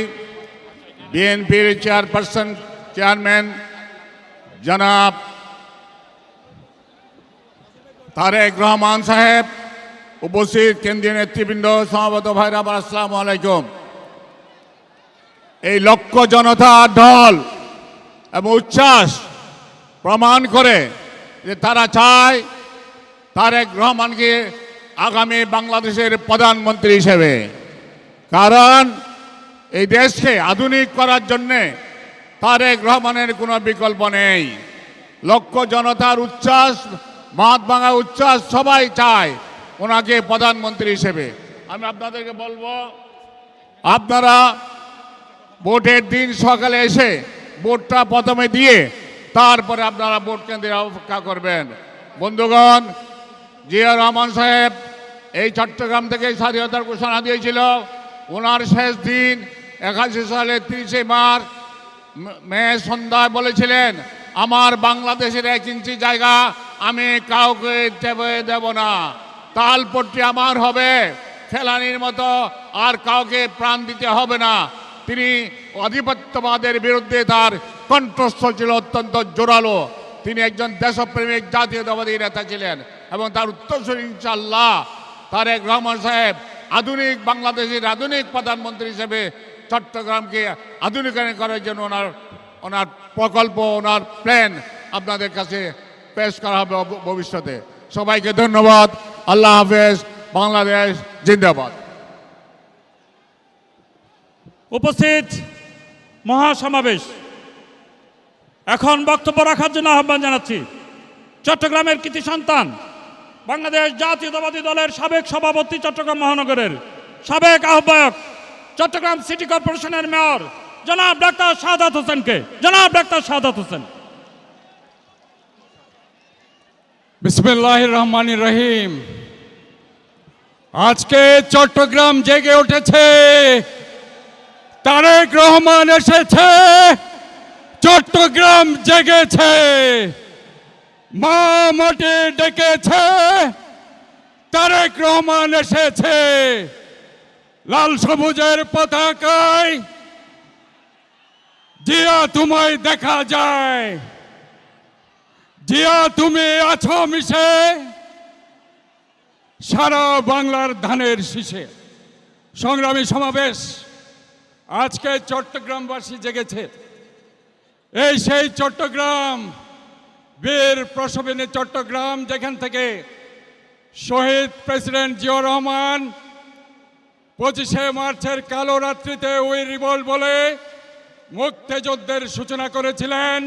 বিএনপির চেয়ারম্যান জনাব তারেক রহমান সাহেব, উপস্থিত কেন্দ্রীয় নেতৃবৃন্দ, সমাবেত ভাইরা, আসসালামু আলাইকুম। এই লক্ষ জনতার ঢল এবং উচ্ছ্বাস প্রমাণ করে যে তারা চায় তারেক রহমানকে আগামী বাংলাদেশের প্রধানমন্ত্রী হিসেবে। কারণ এই দেশকে আধুনিক করার জন্যে তারেক রহমানের কোনো বিকল্প নেই। লক্ষ জনতার উচ্ছ্বাস, মহাত্মা উচ্ছ্বাস, সবাই চায় ওনাকে প্রধানমন্ত্রী হিসেবে। আমি আপনাদেরকে বলবো, আপনারা ভোটের দিন সকালে এসে ভোটটা প্রথমে দিয়ে তারপরে আপনারা ভোট কেন্দ্রে অপেক্ষা করবেন। বন্ধুগণ, জিয়া রহমান সাহেব এই চট্টগ্রাম থেকে স্বাধীনতার ঘোষণা দিয়েছিল। ওনার শেষ দিন 81 সালের 30 মার্চ মে সন্ধ্যায় বলেছিলেন, আমার বাংলাদেশের 1 ইঞ্চি জায়গা আমি কাউকে দেব না, তালপট্টি আমার হবে, ফেলানির মতো আর কাউকে প্রাণ দিতে হবে না। তিনি আধিপত্যবাদের বিরুদ্ধে তার কণ্ঠস্বর ছিল অত্যন্ত জোরালো। তিনি একজন দেশপ্রেমিক জাতীয়তাবাদী নেতা ছিলেন এবং তার উত্তরসূরি ইনশাআল্লাহ তারেক রহমান সাহেব আধুনিক বাংলাদেশের আধুনিক প্রধানমন্ত্রী হিসেবে চট্টগ্রামকে আধুনিকায়ন করার জন্য ওনার প্রকল্প, ওনার প্ল্যান আপনাদের কাছে পেশ করা হবে ভবিষ্যতে। সবাইকে ধন্যবাদ। আল্লাহ হাফেজ। বাংলাদেশ জিন্দাবাদ। উপস্থিত মহাসমাবেশ, এখন বক্তব্য রাখার জন্য আহ্বান জানাচ্ছি চট্টগ্রামের কৃতি সন্তান, বাংলাদেশ জাতীয়তাবাদী দলের সাবেক সভাপতি, চট্টগ্রাম মহানগরের সাবেক আহ্বায়ক, চট্টগ্রাম সিটি কর্পোরেশনের মেয়র জনাব ডাক্তার শাহাদাত হোসেনকে। জনাব ডাক্তার শাহাদাত হোসেন। বিসমিল্লাহির রহমানির রহিম। আজকে চট্টগ্রাম জেগে উঠেছে, তারেক রহমান এসেছে, চট্টগ্রাম জেগেছে, মা মাটি ডেকেছে, তারেক রহমান এসেছে। লাল সবুজের পতাকায় জিয়া তোমায় দেখা যায়, জিয়া তুমি আছো মিশে সারা বাংলার ধানের শীষে। সংগ্রামী সমাবেশ, আজকে চট্টগ্রামবাসী জেগেছে। এই সেই চট্টগ্রাম, বীর প্রসবিনী চট্টগ্রাম, যেখান থেকে শহীদ প্রেসিডেন্ট জিয়াউর রহমান 25শে মার্চের কালো রাত্রিতে উই রিভল্ট বলে মুক্তিযুদ্ধের সূচনা করেছিলেন।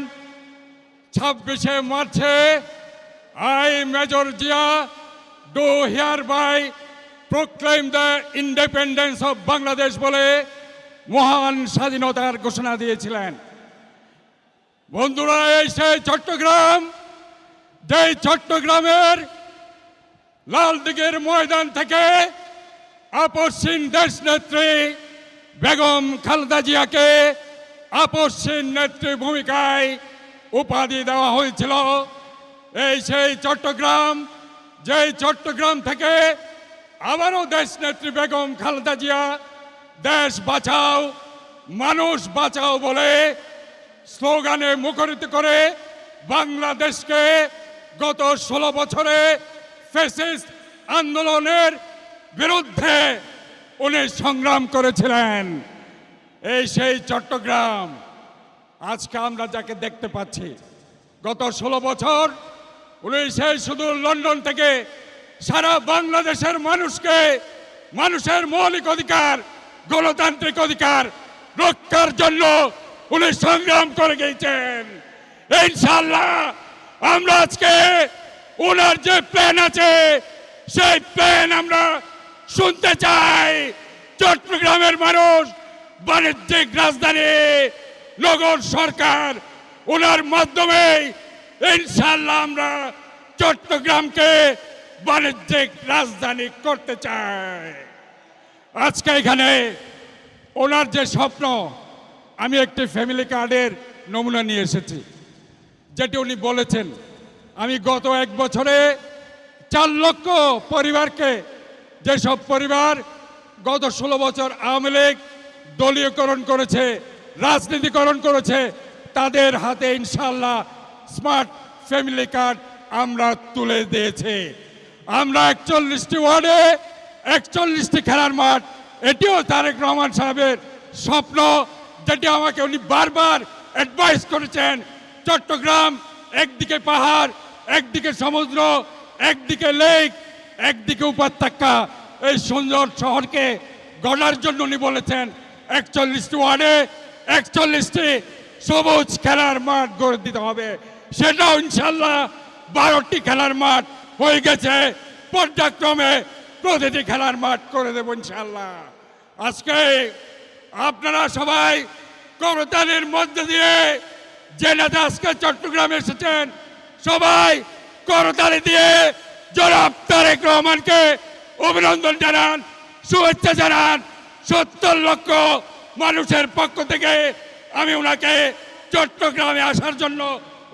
26শে মার্চে I, Major Jia, do hereby proclaim the independence of Bangladesh বলে মহান স্বাধীনতার ঘোষণা দিয়েছিলেন। বন্ধুরা, এই সেই চট্টগ্রাম, যেই চট্টগ্রামের লালদিঘির ময়দান থেকে আপসহীন দেশনেত্রী বেগম খালেদা জিয়াকে আপসহীন নেত্রী ভূমিকায় উপাধি দেওয়া হয়েছিল। এই সেই চট্টগ্রাম, যেই চট্টগ্রাম থেকে আবারও দেশনেত্রী বেগম খালেদা জিয়া দেশ বাঁচাও মানুষ বাঁচাও বলে স্লোগানে মুখরিত করে বাংলাদেশকে গত 16 বছরে ফ্যাসিস্ট আন্দোলনের বিরুদ্ধে উনি সংগ্রাম করেছিলেন। এই সেই চট্টগ্রাম আজকে আমরা যাকে দেখতে পাচ্ছি, গত 16 বছর উনি সেই সুদূর লন্ডন থেকে সারা বাংলাদেশের মানুষকে মানুষের মৌলিক অধিকার, গণতান্ত্রিক অধিকার রক্ষার জন্য উনি সংগ্রাম করে গিয়েছেন। ইনশাআল্লাহ আমরা আজকে ওনার যে প্ল্যান আছে সেই প্ল্যান আমরা শুনতে চাই। চট্টগ্রামের মানুষ বাণিজ্যিক রাজধানী, নগর সরকার, ওনার মাধ্যমে ইনশাআল্লাহ আমরা চট্টগ্রামকে বাণিজ্যিক রাজধানী করতে চাই। আজকে এখানে ওনার যে স্বপ্ন, আমি একটি ফ্যামিলি কার্ডের নমুনা নিয়ে এসেছি, যেটি উনি বলেছেন আমি গত 1 বছরে 4 লক্ষ পরিবারকে, যেসব পরিবার গত 16 বছর আওয়ামী লীগ দলীয়করণ করেছে, রাজনীতিকরণ করেছে, তাদের হাতে ইনশাআল্লাহ স্মার্ট ফ্যামিলি কার্ড আমরা তুলে দিয়েছি। আমরা 41টি ওয়ার্ডে 41টি খেলার মাঠ, এটিও তারেক রহমান সাহেবের স্বপ্ন, যেটি আমাকে উনি বারবার অ্যাডভাইস করেছেন। চট্টগ্রাম একদিকে পাহাড়, একদিকে সমুদ্র, একদিকে লেক, একদিকে উপত্যকা, এই সুন্দর শহরকে গড়ার জন্য উনি বলেছেন 41টি ওয়ার্ডে 41টি সবুজ খেলার মাঠ গড়ে দিতে হবে। সেটাও ইনশাল্লাহ 12টি খেলার মাঠ হয়ে গেছে, পর্যায়ক্রমে প্রতিটি খেলার মাঠ করে দেব ইনশাল্লাহ। আজকে আপনারা সবাই করতালির মধ্যে দিয়ে যে নেতা আজকে চট্টগ্রামে এসেছেন, সবাই করতালি দিয়ে জনাব তারেক রহমানকে অভিনন্দন জানান, শুভেচ্ছা জানান। 70 লক্ষ মানুষের পক্ষ থেকে আমি ওনাকে চট্টগ্রামে আসার জন্য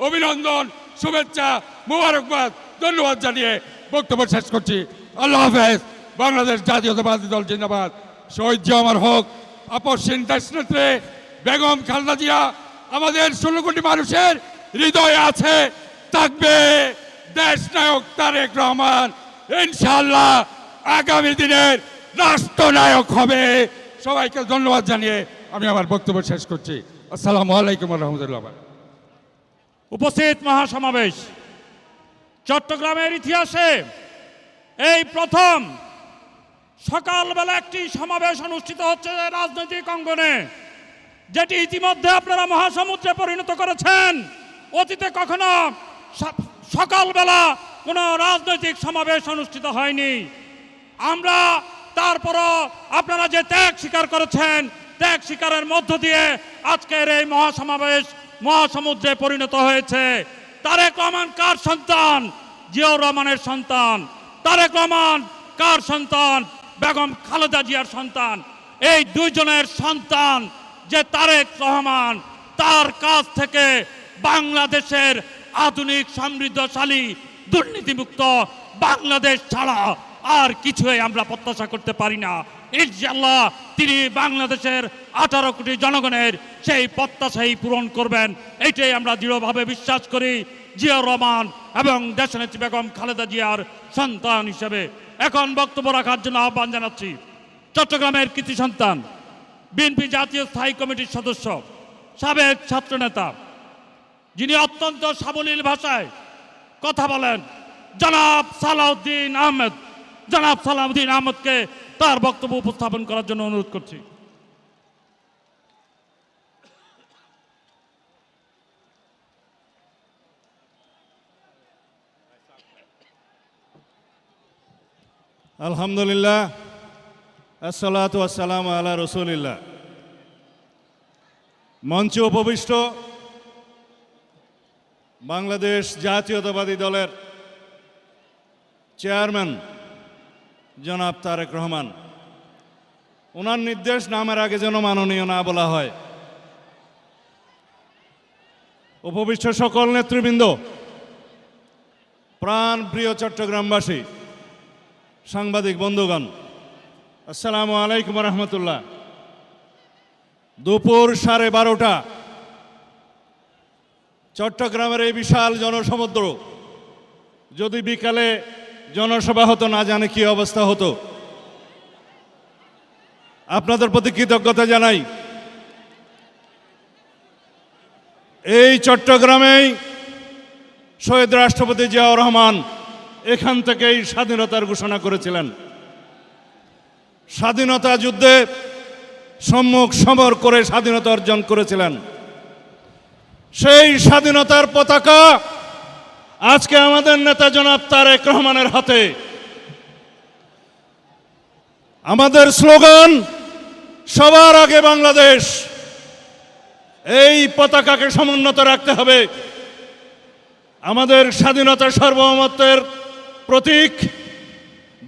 অভিনন্দন, শুভেচ্ছা, মুবারকবাদ, ধন্যবাদ জানিয়ে বক্তব্য শেষ করছি। আল্লাহ হাফেজ। বাংলাদেশ জাতীয়তাবাদী দল জিন্দাবাদ। শহীদ জিয়া অমর হোক। আপসহীন দেশনেত্রী বেগম খালেদা জিয়া আমাদের 16 কোটি মানুষের হৃদয়ে আছে, থাকবে। দেশ নায়ক তারেক রহমান ইনশাআল্লাহ আগামী দিনের রাষ্ট্রনায়ক হবে। সবাইকে ধন্যবাদ জানিয়ে আমি আমার বক্তব্য শেষ করছি। আসসালামু আলাইকুম ওয়া রাহমাতুল্লাহ। উপস্থিত মহাসমাবেশ, চট্টগ্রামের ইতিহাসে এই প্রথম সকালবেলা একটি সমাবেশ অনুষ্ঠিত হচ্ছে রাজনৈতিক অঙ্গনে, যেটি ইতিমধ্যে আপনারা মহাসমুদ্রে পরিণত করেছেন। অতীতে কখনো সকালবেলা কোনো রাজনৈতিক সমাবেশ অনুষ্ঠিত হয়নি। আমরা তারপরও আপনারা যে ত্যাগ স্বীকার করেছেন, ত্যাগ স্বীকারের মধ্য দিয়ে আজকের এই মহাসমাবেশ মহাসমুদ্রে পরিণত হয়েছে। তারেক রহমান কার সন্তান? জিয়াউর রহমানের সন্তান। তারেক রহমান কার সন্তান? বেগম খালেদা জিয়ার সন্তান। এই দুইজনের সন্তান যে তারেক রহমান, তার কাছ থেকে বাংলাদেশের আধুনিক সমৃদ্ধশালী দুর্নীতিমুক্ত বাংলাদেশ ছাড়া আর কিছুই আমরা প্রত্যাশা করতে পারি না। ইনশাআল্লাহ তিনি বাংলাদেশের 18 কোটি জনগণের সেই প্রত্যাশাই পূরণ করবেন, এইটাই আমরা দৃঢ়ভাবে বিশ্বাস করি। জিয়াউর রহমান এবং দেশনেত্রী বেগম খালেদা জিয়ার সন্তান হিসেবে এখন বক্তব্য রাখার জন্য আহ্বান জানাচ্ছি চট্টগ্রামের কৃতি সন্তান, বিএনপি জাতীয় স্থায়ী কমিটির সদস্য, সাবেক ছাত্রনেতা, যিনি অত্যন্ত সাবলীল ভাষায় কথা বলেন, জনাব সালাউদ্দিন আহমেদ। জনাব সালাউদ্দিন আহমেদকে তার বক্তব্য উপস্থাপন করার জন্য অনুরোধ করছি। আলহামদুলিল্লাহ, আসসালাতু আসসালামু আলা রসুলিল্লাহ। মঞ্চে উপবিষ্ট বাংলাদেশ জাতীয়তাবাদী দলের চেয়ারম্যান জনাব তারেক রহমান, ওনার নির্দেশ নামের আগে যেন মাননীয় না বলা হয়। উপবিষ্ট সকল নেতৃবৃন্দ, প্রাণ প্রিয় চট্টগ্রামবাসী, সাংবাদিক বন্ধুগণ, আসসালামু আলাইকুম রহমতুল্লাহ। দুপুর 12:30 চট্টগ্রামের এই বিশাল জনসমুদ্র যদি বিকালে জনসভা হতো, না জানে কি অবস্থা হতো। আপনাদের প্রতি কৃতজ্ঞতা জানাই। এই চট্টগ্রামেই শহীদ রাষ্ট্রপতি জিয়াউর রহমান এখান থেকেই স্বাধীনতার ঘোষণা করেছিলেন। স্বাধীনতা যুদ্ধে সম্মুখ সমর করে স্বাধীনতা অর্জন করেছিলেন। সেই স্বাধীনতার পতাকা আজকে আমাদের নেতা জনাব তারেক রহমানের হাতে। আমাদের স্লোগান সবার আগে বাংলাদেশ। এই পতাকাকে সমুন্নত রাখতে হবে। আমাদের স্বাধীনতা সার্বভৌমত্বের প্রতীক,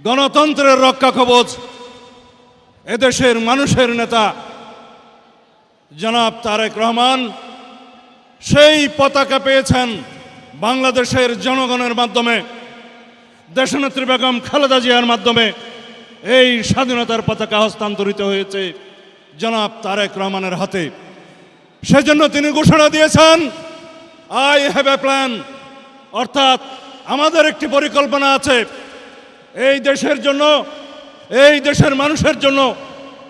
গণতন্ত্রের রক্ষা কবচ, এদেশের মানুষের নেতা জনাব তারেক রহমান সেই পতাকা পেয়েছেন বাংলাদেশের জনগণের মাধ্যমে, দেশনেত্রী বেগম খালেদা জিয়ার মাধ্যমে এই স্বাধীনতার পতাকা হস্তান্তরিত হয়েছে জনাব তারেক রহমানের হাতে। সেজন্য তিনি ঘোষণা দিয়েছেন, আই হ্যাভ এ প্ল্যান, অর্থাৎ আমাদের একটি পরিকল্পনা আছে এই দেশের জন্য, এই দেশের মানুষের জন্য।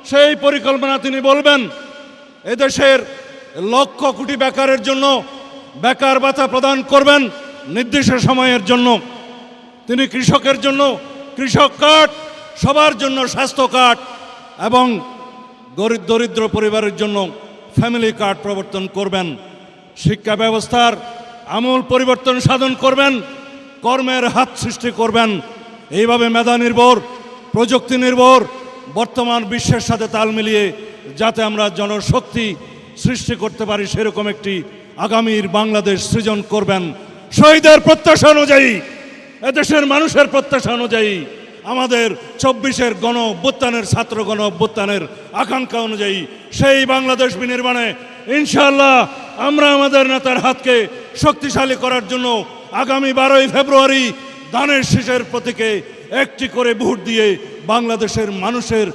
সেই পরিকল্পনা তিনি বলবেন। এদেশের লক্ষ কোটি বেকারের জন্য বেকার ভাতা প্রদান করবেন নির্দিষ্ট সময়ের জন্য। তিনি কৃষকের জন্য কৃষক কার্ড, সবার জন্য স্বাস্থ্য কার্ড এবং দরিদ্র পরিবারের জন্য ফ্যামিলি কার্ড প্রবর্তন করবেন। শিক্ষা ব্যবস্থার আমূল পরিবর্তন সাধন করবেন, কর্মের হাত সৃষ্টি করবেন। এইভাবে মেধা নির্ভর, প্রযুক্তি নির্ভর বর্তমান বিশ্বের সাথে তাল মিলিয়ে যাতে আমরা জনশক্তি সৃষ্টি করতে পারি, সেরকম একটি আগামীর বাংলাদেশ সৃজন করবেন। শহীদের প্রত্যাশা অনুযায়ী, এদেশের মানুষের প্রত্যাশা অনুযায়ী, আমাদের 24-এর গণ অভ্যুত্থানের, ছাত্র গণ অভ্যুত্থানের আকাঙ্ক্ষা অনুযায়ী সেই বাংলাদেশ বিনির্মাণে ইনশাআল্লাহ আমরা আমাদের নেতার হাতকে শক্তিশালী করার জন্য আগামী 12ই ফেব্রুয়ারি ধানের শীষের প্রতীকে একটি করে ভোট দিয়ে বাংলাদেশের মানুষের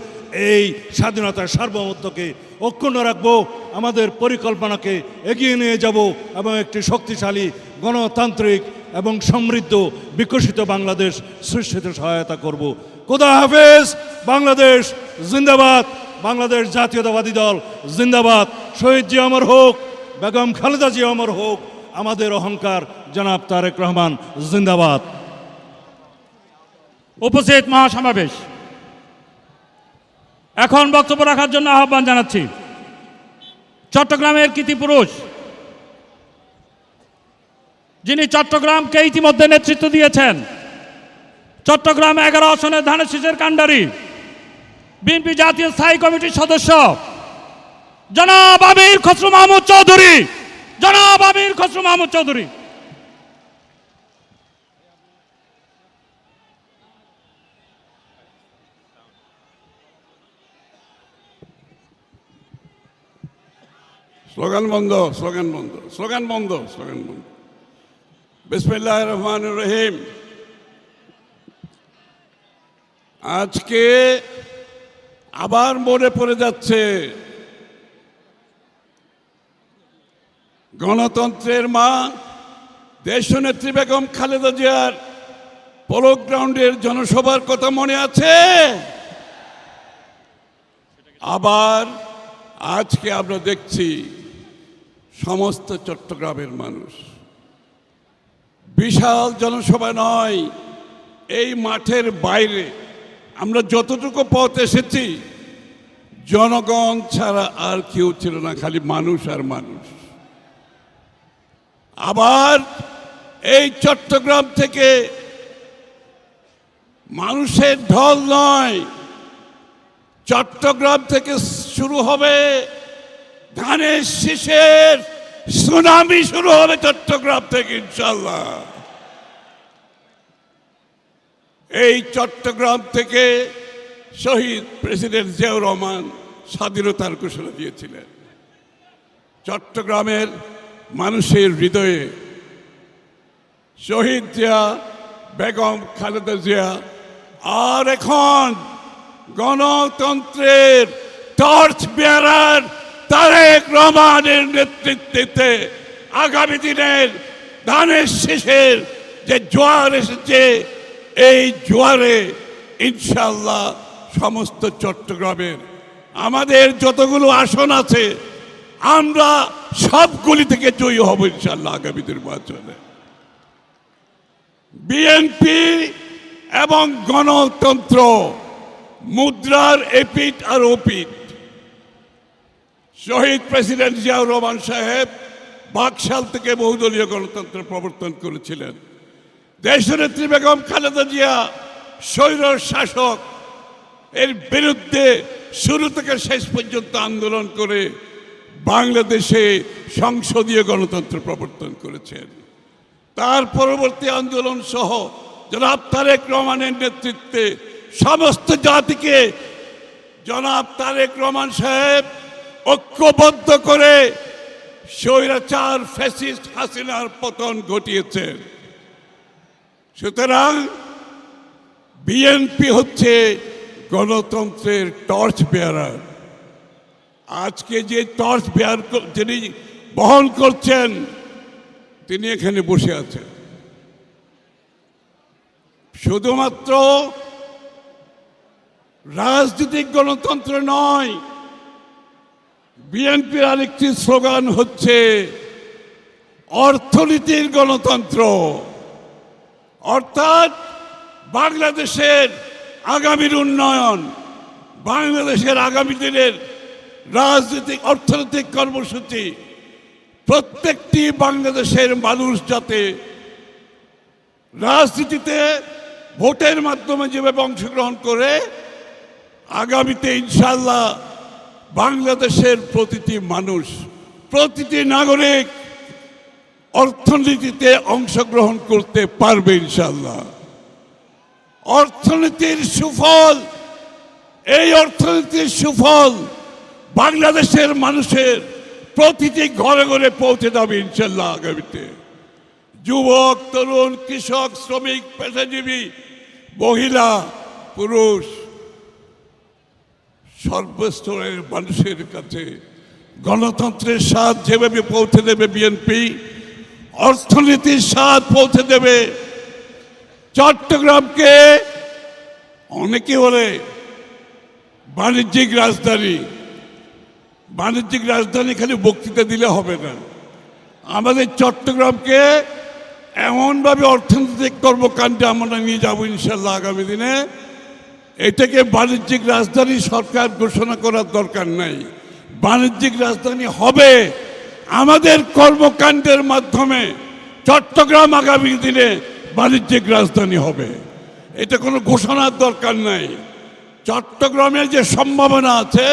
এই স্বাধীনতার সার্বভৌমত্বকে অক্ষুণ্ণ রাখবো, আমাদের পরিকল্পনাকে এগিয়ে নিয়ে যাব এবং একটি শক্তিশালী গণতান্ত্রিক এবং সমৃদ্ধ বিকশিত বাংলাদেশ সৃষ্টিতে সহায়তা করব। খোদা হাফেজ। বাংলাদেশ জিন্দাবাদ। বাংলাদেশ জাতীয়তাবাদী দল জিন্দাবাদ। শহীদ জিয়া অমর হোক, বেগম খালেদা জিয়া অমর হোক, আমাদের অহংকার জনাব তারেক রহমান জিন্দাবাদ। উপস্থিত মহাসমাবেশ, এখন বক্তব্য রাখার জন্য আহ্বান জানাচ্ছি চট্টগ্রামের কৃতি পুরুষ, যিনি চট্টগ্রামকে ইতিমধ্যে নেতৃত্ব দিয়েছেন, চট্টগ্রাম 11 আসনের ধানের শীষের কাণ্ডারি, বিএনপি জাতীয় স্থায়ী কমিটির সদস্য জনাব আমির খসরু মাহমুদ চৌধুরী। জনাব আমির খসরু মাহমুদ চৌধুরী। স্লোগান বন্ধ, স্লোগান বন্ধ, স্লোগান বন্ধ, স্লোগান বন্ধ। বিসমিল্লাহির রহমানির রহিম। আজকে আবার মনে পড়ে যাচ্ছে গণতন্ত্রের মা দেশনেত্রী বেগম খালেদা জিয়ার পোলো গ্রাউন্ডের জনসভার কথা মনে আছে? আবার আজকে আমরা দেখছি সমস্ত চট্টগ্রামের মানুষ, বিশাল জনসভা নয়, এই মাঠের বাইরে আমরা যতটুকু পথ এসেছি জনগণ ছাড়া আর কেউ ছিল না, খালি মানুষ আর মানুষ। আবার এই চট্টগ্রাম থেকে মানুষের ঢল নয়, চট্টগ্রাম থেকে শুরু হবে ধানের শীষের সুনামি, শুরু হবে চট্টগ্রাম থেকে ইনশাল্লাহ। এই চট্টগ্রাম থেকে শহীদ প্রেসিডেন্ট জিয়াউর রহমান স্বাধীনতার ঘোষণা দিয়েছিলেন। চট্টগ্রামের মানুষের হৃদয়ে শহীদ জিয়া, বেগম খালেদা জিয়া আর এখন গণতন্ত্রের টর্চ বেয়ারার তারেক রহমানের নেতৃত্বে আগামী দিনের ধানের শীষের যে জোয়ার এসেছে, এই জোয়ারে ইনশাল্লাহ সমস্ত চট্টগ্রামের আমাদের যতগুলো আসন আছে আমরা সবগুলি থেকে জয়ী হব ইনশাল্লাহ আগামী নির্বাচনে। বিএনপি এবং গণতন্ত্র মুদ্রার এপিঠ আর ওপিঠ। শহীদ প্রেসিডেন্ট জিয়াউর রহমান সাহেব বাকশাল থেকে বহুদলীয় গণতন্ত্র প্রবর্তন করেছিলেন। দেশনেত্রী বেগম খালেদা জিয়া স্বৈর শাসক এর বিরুদ্ধে শুরু থেকে শেষ পর্যন্ত আন্দোলন করে বাংলাদেশে সংসদীয় গণতন্ত্র প্রবর্তন করেছেন। তার পরবর্তী আন্দোলন সহ জনাব তারেক রহমানের নেতৃত্বে সমস্ত জাতিকে জনাব তারেক রহমান সাহেব ঐক্যবদ্ধ করে স্বৈরাচার ফ্যাসিস্ট হাসিনার পতন ঘটিয়েছেন। সুতরাং বিএনপি হচ্ছে গণতন্ত্রের টর্চ বেয়ারার। আজকে যে টর্চ বেয়ার যিনি বহন করছেন তিনি এখানে বসে আছেন। শুধুমাত্র রাজনৈতিক গণতন্ত্র নয়, বিএনপির আরেকটি স্লোগান হচ্ছে অর্থনীতির গণতন্ত্র। অর্থাৎ বাংলাদেশের আগামীর উন্নয়ন, বাংলাদেশের আগামী দিনের রাজনৈতিক অর্থনৈতিক কর্মসূচি প্রত্যেকটি বাংলাদেশের মানুষ যাতে রাজনীতিতে ভোটের মাধ্যমে যেভাবে অংশগ্রহণ করে আগামীতে ইনশাল্লাহ বাংলাদেশের প্রতিটি মানুষ, প্রতিটি নাগরিক অর্থনীতিতে অংশগ্রহণ করতে পারবে ইনশাল্লাহ। অর্থনীতির সুফল, এই অর্থনীতির সুফল বাংলাদেশের মানুষের প্রতিটি ঘরে ঘরে পৌঁছে যাবে ইনশাল্লাহ আগামীতে। যুবক, তরুণ, কৃষক, শ্রমিক, পেশাজীবী, মহিলা, পুরুষ সর্বস্তরের মানুষের কাছে গণতন্ত্রের স্বাদ যেভাবে পৌঁছে দেবে বিএনপি, অর্থনীতির স্বাদ পৌঁছে দেবে। চট্টগ্রামকে অনেকে বলে বাণিজ্যিক রাজধানী। বাণিজ্যিক রাজধানী খালি বক্তৃতা দিলে হবে না, আমাদের চট্টগ্রামকে এমনভাবে অর্থনৈতিক কর্মকাণ্ডে আমরা নিয়ে যাব ইনশাল্লাহ আগামী দিনে। এটাকে বাণিজ্যিক রাজধানী সরকার ঘোষণা করার দরকার নাই, বাণিজ্যিক রাজধানী হবে আমাদের কর্মকাণ্ডের মাধ্যমে। চট্টগ্রাম আগামী দিনে বাণিজ্যিক রাজধানী হবে, এটা কোনো ঘোষণার দরকার নাই। চট্টগ্রামের যে সম্ভাবনা আছে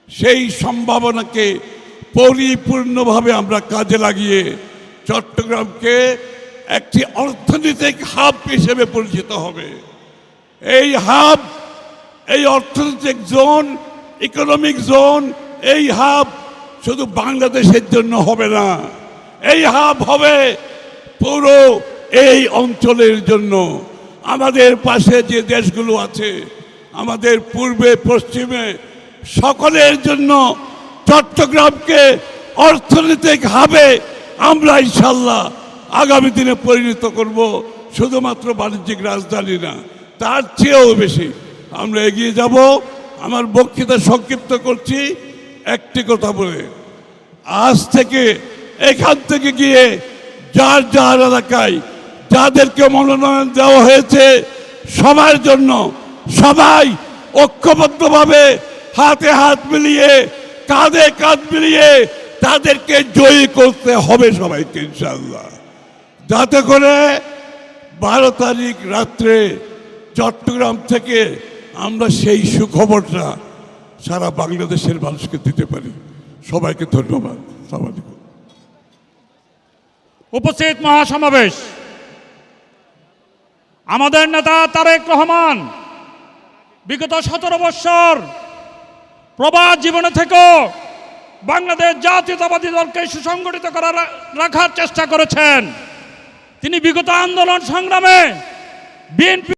সেই সম্ভাবনাকে পরিপূর্ণভাবে আমরা কাজে লাগিয়ে চট্টগ্রামকে একটি অর্থনৈতিক হাব হিসেবে পরিচিত হবে। এই হাব, এই অর্থনৈতিক জোন, ইকোনমিক জোন, এই হাব শুধু বাংলাদেশের জন্য হবে না, এই হাব হবে পুরো এই অঞ্চলের জন্য। আমাদের পাশে যে দেশগুলো আছে, আমাদের পূর্বে পশ্চিমে, সকলের জন্য চট্টগ্রামকে অর্থনৈতিক হাবে আমরা ইনশাল্লাহ আগামী দিনে পরিণত করব। শুধুমাত্র বাণিজ্যিক রাজধানী না, তার চেয়েও বেশি আমরা এগিয়ে যাব। আমার বক্তৃতা সংক্ষিপ্ত করছি একটি কথা বলে, আজ থেকে এখান থেকে গিয়ে যার যার এলাকায় যাদেরকে মনোনয়ন দেওয়া হয়েছে সবার জন্য সবাই ঐক্যবদ্ধভাবে হাতে হাত মিলিয়ে কাঁধে কাঁধ মিলিয়ে তাদেরকে জয়ী করতে হবে সবাইকে ইনশাআল্লাহ, যাতে করে 12 তারিখ রাত্রে চট্টগ্রাম থেকে আমরা সেই সুখবরটা সারা বাংলাদেশের মানুষকে দিতে পারি। সবাইকে ধন্যবাদ। আসসালামু আলাইকুম। উপস্থিত মহাসমাবেশ, আমাদের নেতা তারেক রহমান বিগত 17 বৎসর প্রবাস জীবনে থেকেও বাংলাদেশ জাতীয়তাবাদী দলকে সুসংগঠিত রাখার চেষ্টা করেছেন। তিনি বিগত আন্দোলন সংগ্রামে বিএনপি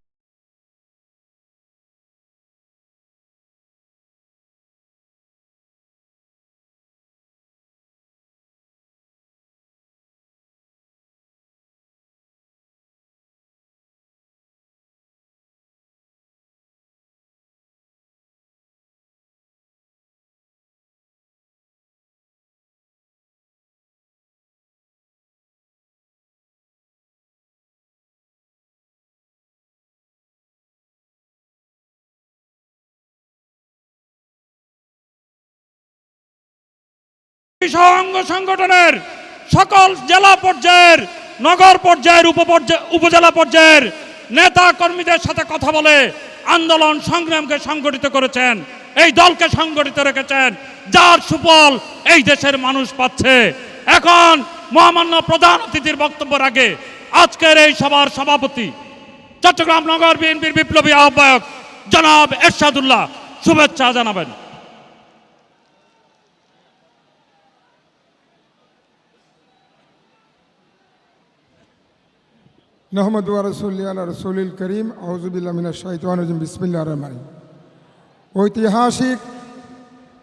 অঙ্গ সংগঠনের সকল জেলা পর্যায়ের, নগর পর্যায়ের, উপজেলা পর্যায়ের নেতা কর্মীদের সাথে কথা বলে আন্দোলন সংগ্রামকে সংগঠিত করেছেন, এই দলকে সংগঠিত রেখেছেন, যার সুফল এই দেশের মানুষ পাচ্ছে। এখন মহামান্য প্রধান অতিথির বক্তব্যের আগে আজকের এই সভার সভাপতি চট্টগ্রাম নগর বিএনপির বিপ্লবী আহ্বায়ক জনাব এরশাদুল্লাহ শুভেচ্ছা জানাবেন। নহমদু ওয়া রাসূলুহু আলা রাসূলিল করিম আউযু বিল্লাহি মিনাশ শাইতানির রাজিম বিসমিল্লাহির রহমানির রহিম। ঐতিহাসিক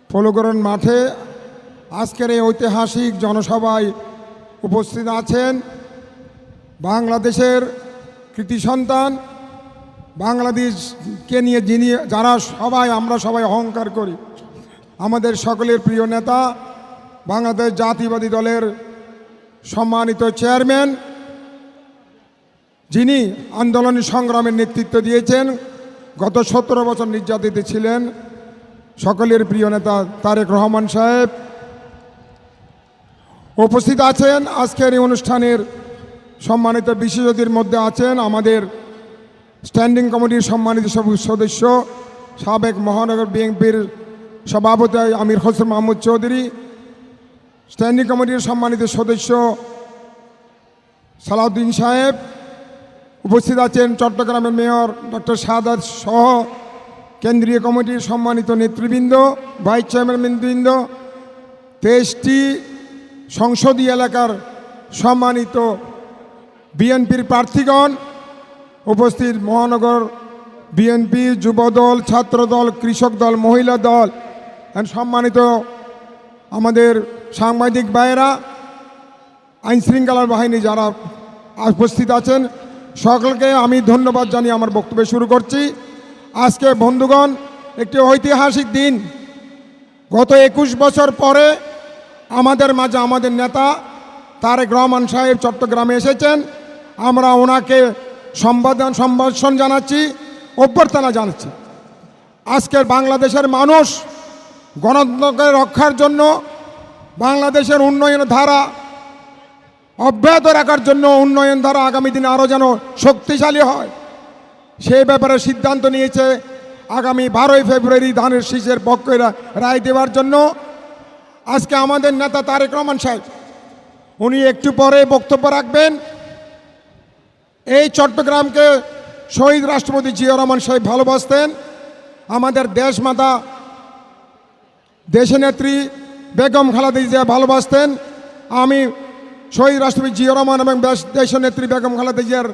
ফলগ্রহণ মাঠে আজকের এই ঐতিহাসিক জনসভায় উপস্থিত আছেন বাংলাদেশের কৃতি সন্তান, বাংলাদেশকে নিয়ে আমরা সবাই অহংকার করি, আমাদের সকলের প্রিয় নেতা, বাংলাদেশ জাতীয়তাবাদী দলের সম্মানিত চেয়ারম্যান, যিনি আন্দোলনী সংগ্রামের নেতৃত্ব দিয়েছেন, গত 17 বছর নির্যাতিত ছিলেন, সকলের প্রিয় নেতা তারেক রহমান সাহেব উপস্থিত আছেন। আজকের এই অনুষ্ঠানের সম্মানিত বিশেষ অতিথির মধ্যে আছেন আমাদের স্ট্যান্ডিং কমিটির সম্মানিত সদস্য, সাবেক মহানগর বিএনপির সভাপতি আমির হোসেন মাহমুদ চৌধুরী, স্ট্যান্ডিং কমিটির সম্মানিত সদস্য সালাউদ্দিন সাহেব, উপস্থিত আছেন চট্টগ্রামের মেয়র ডক্টর সাদাত সহ কেন্দ্রীয় কমিটির সম্মানিত নেতৃবৃন্দ, ভাইস চেয়ারম্যানবৃন্দ, 23টি সংসদীয় এলাকার সম্মানিত বিএনপির প্রার্থীগণ, উপস্থিত মহানগর বিএনপি, যুবদল, ছাত্রদল, কৃষক দল, মহিলা দল, সম্মানিত আমাদের সাংবাদিক ভাইয়েরা, আইনশৃঙ্খলা বাহিনী যারা উপস্থিত আছেন, সকলকে আমি ধন্যবাদ জানিয়ে আমার বক্তব্য শুরু করছি। আজকে বন্ধুগণ, একটি ঐতিহাসিক দিন। গত 21 বছর পরে আমাদের মাঝে আমাদের নেতা তারেক রহমান সাহেব চট্টগ্রামে এসেছেন। আমরা ওনাকে সম্ভাষণ জানাচ্ছি, অভ্যর্থনা জানাচ্ছি। আজকের বাংলাদেশের মানুষ গণতন্ত্রকে রক্ষার জন্য, বাংলাদেশের উন্নয়নের ধারা অব্যাহত রাখার জন্য, উন্নয়ন ধারা আগামী দিনে আরও যেন শক্তিশালী হয়, সেই ব্যাপারে সিদ্ধান্ত নিয়েছে আগামী 12ই ফেব্রুয়ারি ধানের শীষের পক্ষে রায় দেওয়ার জন্য। আজকে আমাদের নেতা তারেক রহমান সাহেব উনি একটু পরে বক্তব্য রাখবেন। এই চট্টগ্রামকে শহীদ রাষ্ট্রপতি জিয়া রহমান সাহেব ভালোবাসতেন, আমাদের দেশমাতা দেশনেত্রী বেগম খালেদা জিয়া ভালোবাসতেন। আমি শহীদ রাষ্ট্রপতি জিয়া রহমান এবং দেশনেত্রী বেগম খালেদা জিয়ার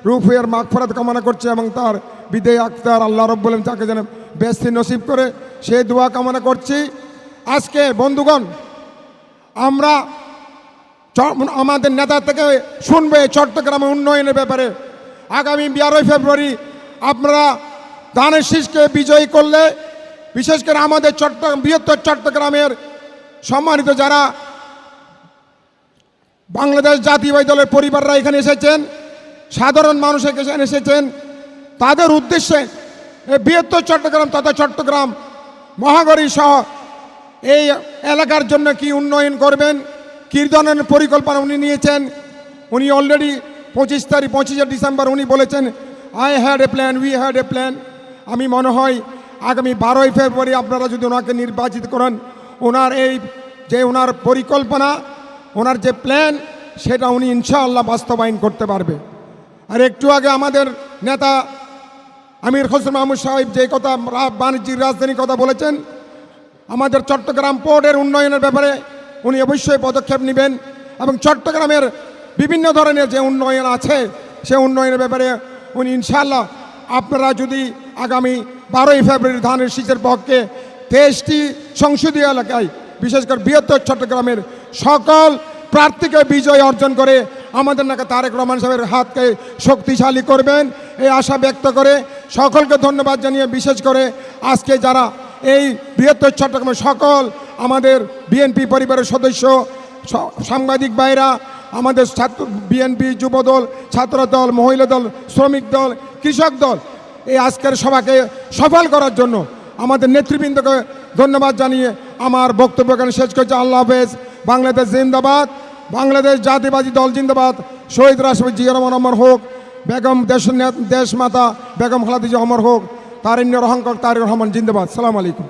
রূহের মাগফিরাত কামনা করছে এবং তার বিদায় আক্তার আল্লাহ রাব্বুল আলামিন তাকে যেন বেহেশত নসিব করে, সেই দোয়া কামনা করছি। আজকে বন্ধুগণ, আমরা আমাদের নেতা থেকে শুনবে চট্টগ্রামের উন্নয়নের ব্যাপারে। আগামী 12ই ফেব্রুয়ারি আপনারা ধানের শীষকে বিজয়ী করলে, বিশেষ করে আমাদের বৃহত্তর চট্টগ্রামের সম্মানিত যারা বাংলাদেশ জাতীয়তাবাদী দলের পরিবাররা এখানে এসেছেন, সাধারণ মানুষ এখানে এসেছেন, তাদের উদ্দেশ্যে এই বৃহত্তর চট্টগ্রাম তথা চট্টগ্রাম মহানগরী সহ এই এলাকার জন্য কি উন্নয়ন করবেন, কী ধরনের পরিকল্পনা উনি নিয়েছেন। উনি অলরেডি 25 ডিসেম্বর উনি বলেছেন I had a plan, we had a plan. আমি মনে হয় আগামী 12ই ফেব্রুয়ারি আপনারা যদি ওনাকে নির্বাচিত করেন, ওনার এই যে ওনার পরিকল্পনা, ওনার যে প্ল্যান, সেটা উনি ইনশাআল্লাহ বাস্তবায়ন করতে পারবে। আর একটু আগে আমাদের নেতা আমির খসরু মাহমুদ সাহেব যে কথা বাণিজ্যিক রাজধানীর কথা বলেছেন, আমাদের চট্টগ্রাম পোর্টের উন্নয়নের ব্যাপারে উনি অবশ্যই পদক্ষেপ নেবেন এবং চট্টগ্রামের বিভিন্ন ধরনের যে উন্নয়ন আছে সে উন্নয়নের ব্যাপারে উনি ইনশাআল্লাহ, আপনারা যদি আগামী 12ই ফেব্রুয়ারি ধানের শীষের পক্ষে 23টি সংসদীয় এলাকায় বিশেষ করে বৃহত্তর চট্টগ্রামের সকল প্রার্থীকে বিজয় অর্জন করে আমাদের নাকি তারেক রহমান সাহেবের হাতকে শক্তিশালী করবেন এই আশা ব্যক্ত করে সকলকে ধন্যবাদ জানিয়ে, বিশেষ করে আজকে যারা এই বৃহত্তর চট্টগ্রামের সকল আমাদের বিএনপি পরিবারের সদস্য, সাংবাদিক ভাইরা, আমাদের ছাত্র বিএনপি যুবদল, ছাত্রদল, মহিলা দল, শ্রমিক দল, কৃষক দল, এই আজকের সভাকে সফল করার জন্য আমাদের নেতৃবৃন্দকে ধন্যবাদ জানিয়ে আমার বক্তব্য এখানে শেষ করছি। আল্লাহ হাফেজ। বাংলাদেশ জিন্দাবাদ, বাংলাদেশ জাতীয়বাদী দল জিন্দাবাদ, শহীদ রাষ্ট্রপতি জিয়া রহমান অমর হোক, বেগম দেশমাতা বেগম খালেদা জিয়া অমর হোক, তারিণ্যের অহংকার তারেক রহমান জিন্দাবাদ। সালাম আলাইকুম।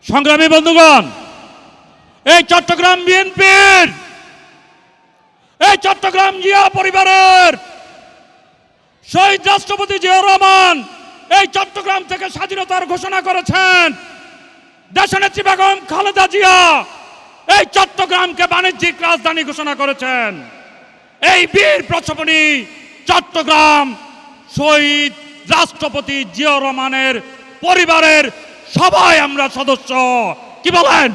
সংগ্রামী বন্ধুগণ, এই চট্টগ্রাম বিএনপির, এই চট্টগ্রাম জিয়া পরিবারের শহীদ রাষ্ট্রপতি জিয়া রহমান এই চট্টগ্রাম থেকে স্বাধীনতার ঘোষণা করেছেন। দেশনেত্রী বেগম খালেদা জিয়া এই চট্টগ্রামকে বাণিজ্যিক রাজধানী ঘোষণা করেছেন। এই বীর প্রচপনী চট্টগ্রাম শহীদ রাষ্ট্রপতি জিয়া রহমানের পরিবারের সবাই আমরা সদস্য। কি বলেন?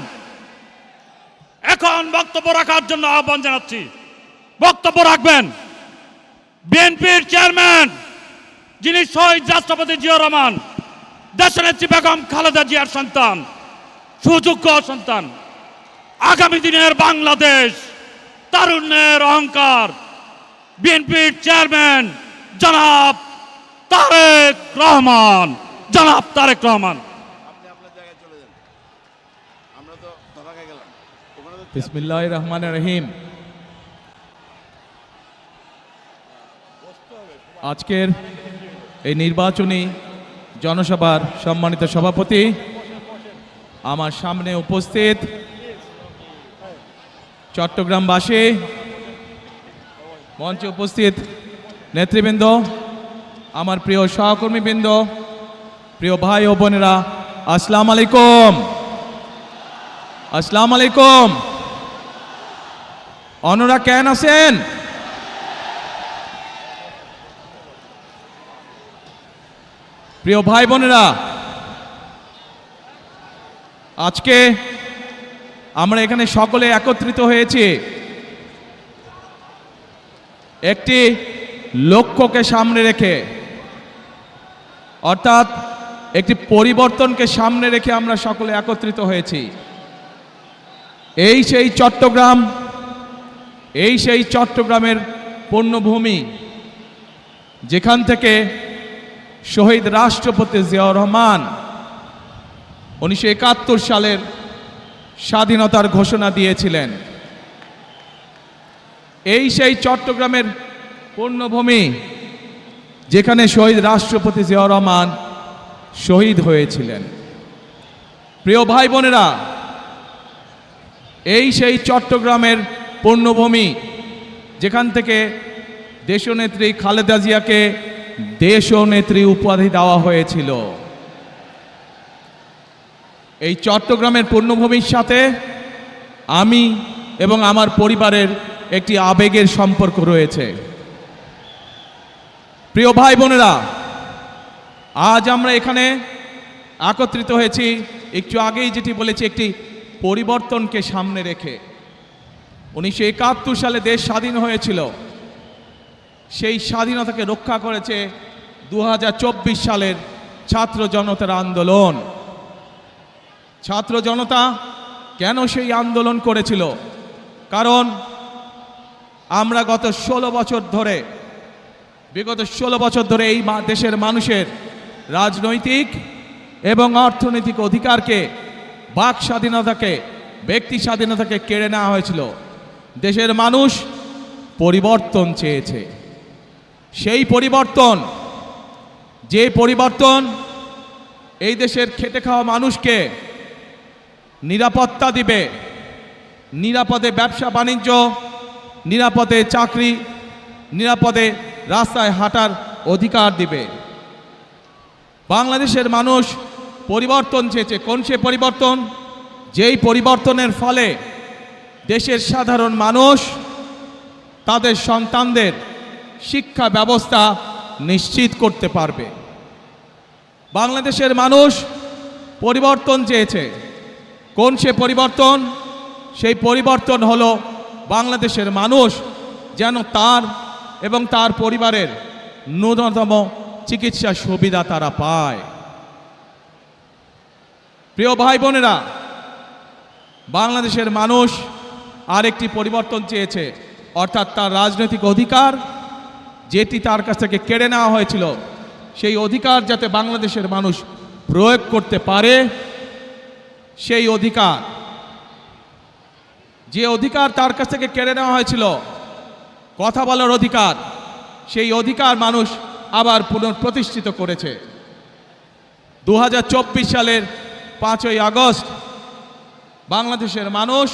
এখন বক্তব্য রাখার জন্য আহ্বান জানাচ্ছি। বক্তব্য রাখবেন বিএনপির চেয়ারম্যান, যিনি শহীদ রাষ্ট্রপতি জিয়া রহমান, দেশনেত্রী বেগম খালেদা জিয়ার সন্তান, সুযোগ্য সন্তান, আগামী দিনের বাংলাদেশ, তারুণ্যের অহংকার, বিএনপির চেয়ারম্যান জনাব তারেক রহমান। জনাব তারেক রহমান। বিসমিল্লাহির রহমানির রহিম। আজকের এই নির্বাচনী জনসভার সম্মানিত সভাপতি, আমার সামনে উপস্থিত চট্টগ্রামবাসী, মঞ্চে উপস্থিত নেতৃবৃন্দ, আমার প্রিয় সহকর্মীবৃন্দ, প্রিয় ভাই ও বোনেরা, আসসালামু আলাইকুম। আসসালামু আলাইকুম। অনরা কেন আছেন? প্রিয় ভাই বোনেরা, আজকে আমরা এখানে সকলে একত্রিত হয়েছি একটি লক্ষ্যকে সামনে রেখে, অর্থাৎ একটি পরিবর্তনকে সামনে রেখে আমরা সকলে একত্রিত হয়েছি। এই সেই চট্টগ্রাম, এই সেই চট্টগ্রামের পুণ্যভূমি, যেখান থেকে শহীদ রাষ্ট্রপতি জিয়াউর রহমান 1971 সালের স্বাধীনতার ঘোষণা দিয়েছিলেন। এই সেই চট্টগ্রামের পুণ্যভূমি, যেখানে শহীদ রাষ্ট্রপতি জিয়াউর রহমান শহীদ হয়েছিলেন। প্রিয় ভাই বোনেরা, এই সেই চট্টগ্রামের পুণ্যভূমি, যেখান থেকে দেশনেত্রী খালেদা জিয়াকে দেশনেত্রী উপাধি দেওয়া হয়েছিল। এই চট্টগ্রামের পুণ্যভূমির সাথে আমি এবং আমার পরিবারের একটি আবেগের সম্পর্ক রয়েছে। প্রিয় ভাই বোনেরা, আজ আমরা এখানে একত্রিত হয়েছি, একটু আগেই যেটি বলেছি, একটি পরিবর্তনকে সামনে রেখে। 1971 সালে দেশ স্বাধীন হয়েছিল, সেই স্বাধীনতাকে রক্ষা করেছে 2024 সালের ছাত্র জনতার আন্দোলন। ছাত্র জনতা কেন সেই আন্দোলন করেছিল? কারণ আমরা গত 16 বছর ধরে বিগত 16 বছর ধরে এই দেশের মানুষের রাজনৈতিক এবং অর্থনৈতিক অধিকারকে, বাক স্বাধীনতাকে, ব্যক্তি স্বাধীনতাকে কেড়ে নেওয়া হয়েছিল। দেশের মানুষ পরিবর্তন চেয়েছে। সেই পরিবর্তন, যে পরিবর্তন এই দেশের খেটে খাওয়া মানুষকে নিরাপত্তা দিবে, নিরাপদে ব্যবসা বাণিজ্য, নিরাপদে চাকরি, নিরাপদে রাস্তায় হাঁটার অধিকার দিবে। বাংলাদেশের মানুষ পরিবর্তন চেয়েছে। কোন সে পরিবর্তন? যেই পরিবর্তনের ফলে দেশের সাধারণ মানুষ তাদের সন্তানদের শিক্ষা ব্যবস্থা নিশ্চিত করতে পারবে। বাংলাদেশের মানুষ পরিবর্তন চেয়েছে। কোন সে পরিবর্তন? সেই পরিবর্তন হলো বাংলাদেশের মানুষ যেন তার এবং তার পরিবারের ন্যূনতম চিকিৎসা সুবিধা তারা পায়। প্রিয় ভাই বোনেরা, বাংলাদেশের মানুষ আরেকটি পরিবর্তন চেয়েছে, অর্থাৎ তার রাজনৈতিক অধিকার যেটি তার কাছ থেকে কেড়ে নেওয়া হয়েছিল, সেই অধিকার যাতে বাংলাদেশের মানুষ প্রয়োগ করতে পারে। সেই অধিকার, যে অধিকার তার কাছ থেকে কেড়ে নেওয়া হয়েছিল, কথা বলার অধিকার, সেই অধিকার মানুষ আবার পুনঃপ্রতিষ্ঠিত করেছে। 2024 সালের 5ই আগস্ট বাংলাদেশের মানুষ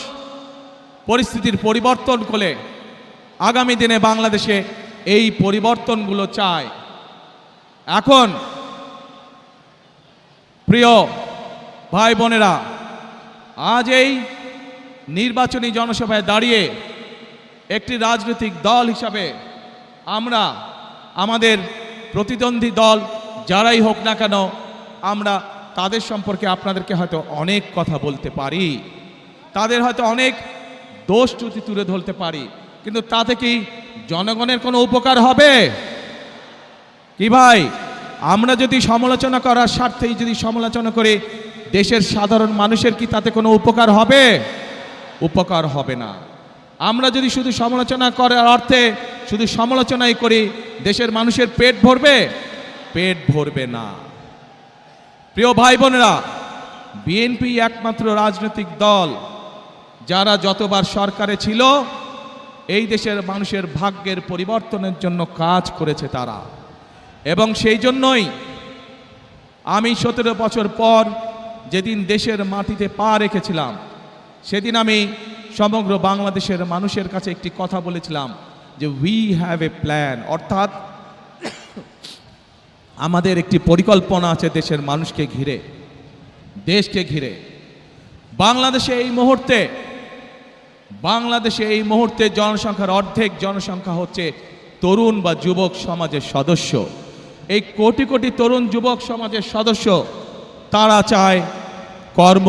পরিস্থিতির পরিবর্তন করে আগামী দিনে বাংলাদেশে এই পরিবর্তনগুলো চায়। এখন প্রিয় ভাই বোনেরা, আজ এই নির্বাচনী জনসভায় দাঁড়িয়ে একটি রাজনৈতিক দল হিসাবে আমরা আমাদের প্রতিদ্বন্দ্বী দল যারাই হোক না কেন, আমরা তাদের সম্পর্কে আপনাদেরকে হয়তো অনেক কথা বলতে পারি, তাদের হয়তো অনেক দোষ ত্রুটি তুলে ধরতে পারি, কিন্তু তাতে কি জনগণের কোনো উপকার হবে? কি ভাই, আমরা যদি সমালোচনা করার স্বার্থেই যদি সমালোচনা করে দেশের সাধারণ মানুষের কি তাতে কোনো উপকার হবে? উপকার হবে না। আমরা যদি শুধু সমালোচনা করার অর্থে শুধু সমালোচনাই করি, দেশের মানুষের পেট ভরবে? পেট ভরবে না। প্রিয় ভাই বোনেরা, বিএনপি একমাত্র রাজনৈতিক দল যারা যতবার সরকারে ছিল এই দেশের মানুষের ভাগ্যের পরিবর্তনের জন্য কাজ করেছে তারা। এবং সেই জন্যই আমি 17 বছর পর যেদিন দেশের মাটিতে পা রেখেছিলাম, সেদিন আমি সমগ্র বাংলাদেশের মানুষের কাছে একটি কথা বলেছিলাম যে উই হ্যাভ এ প্ল্যান, অর্থাৎ আমাদের একটি পরিকল্পনা আছে দেশের মানুষকে ঘিরে, দেশকে ঘিরে। বাংলাদেশে এই মুহূর্তে জনসংখ্যার অর্ধেক জনসংখ্যা হচ্ছে তরুণ বা যুবক সমাজের সদস্য। এই কোটি কোটি তরুণ যুবক সমাজের সদস্য তারা চায় কর্ম,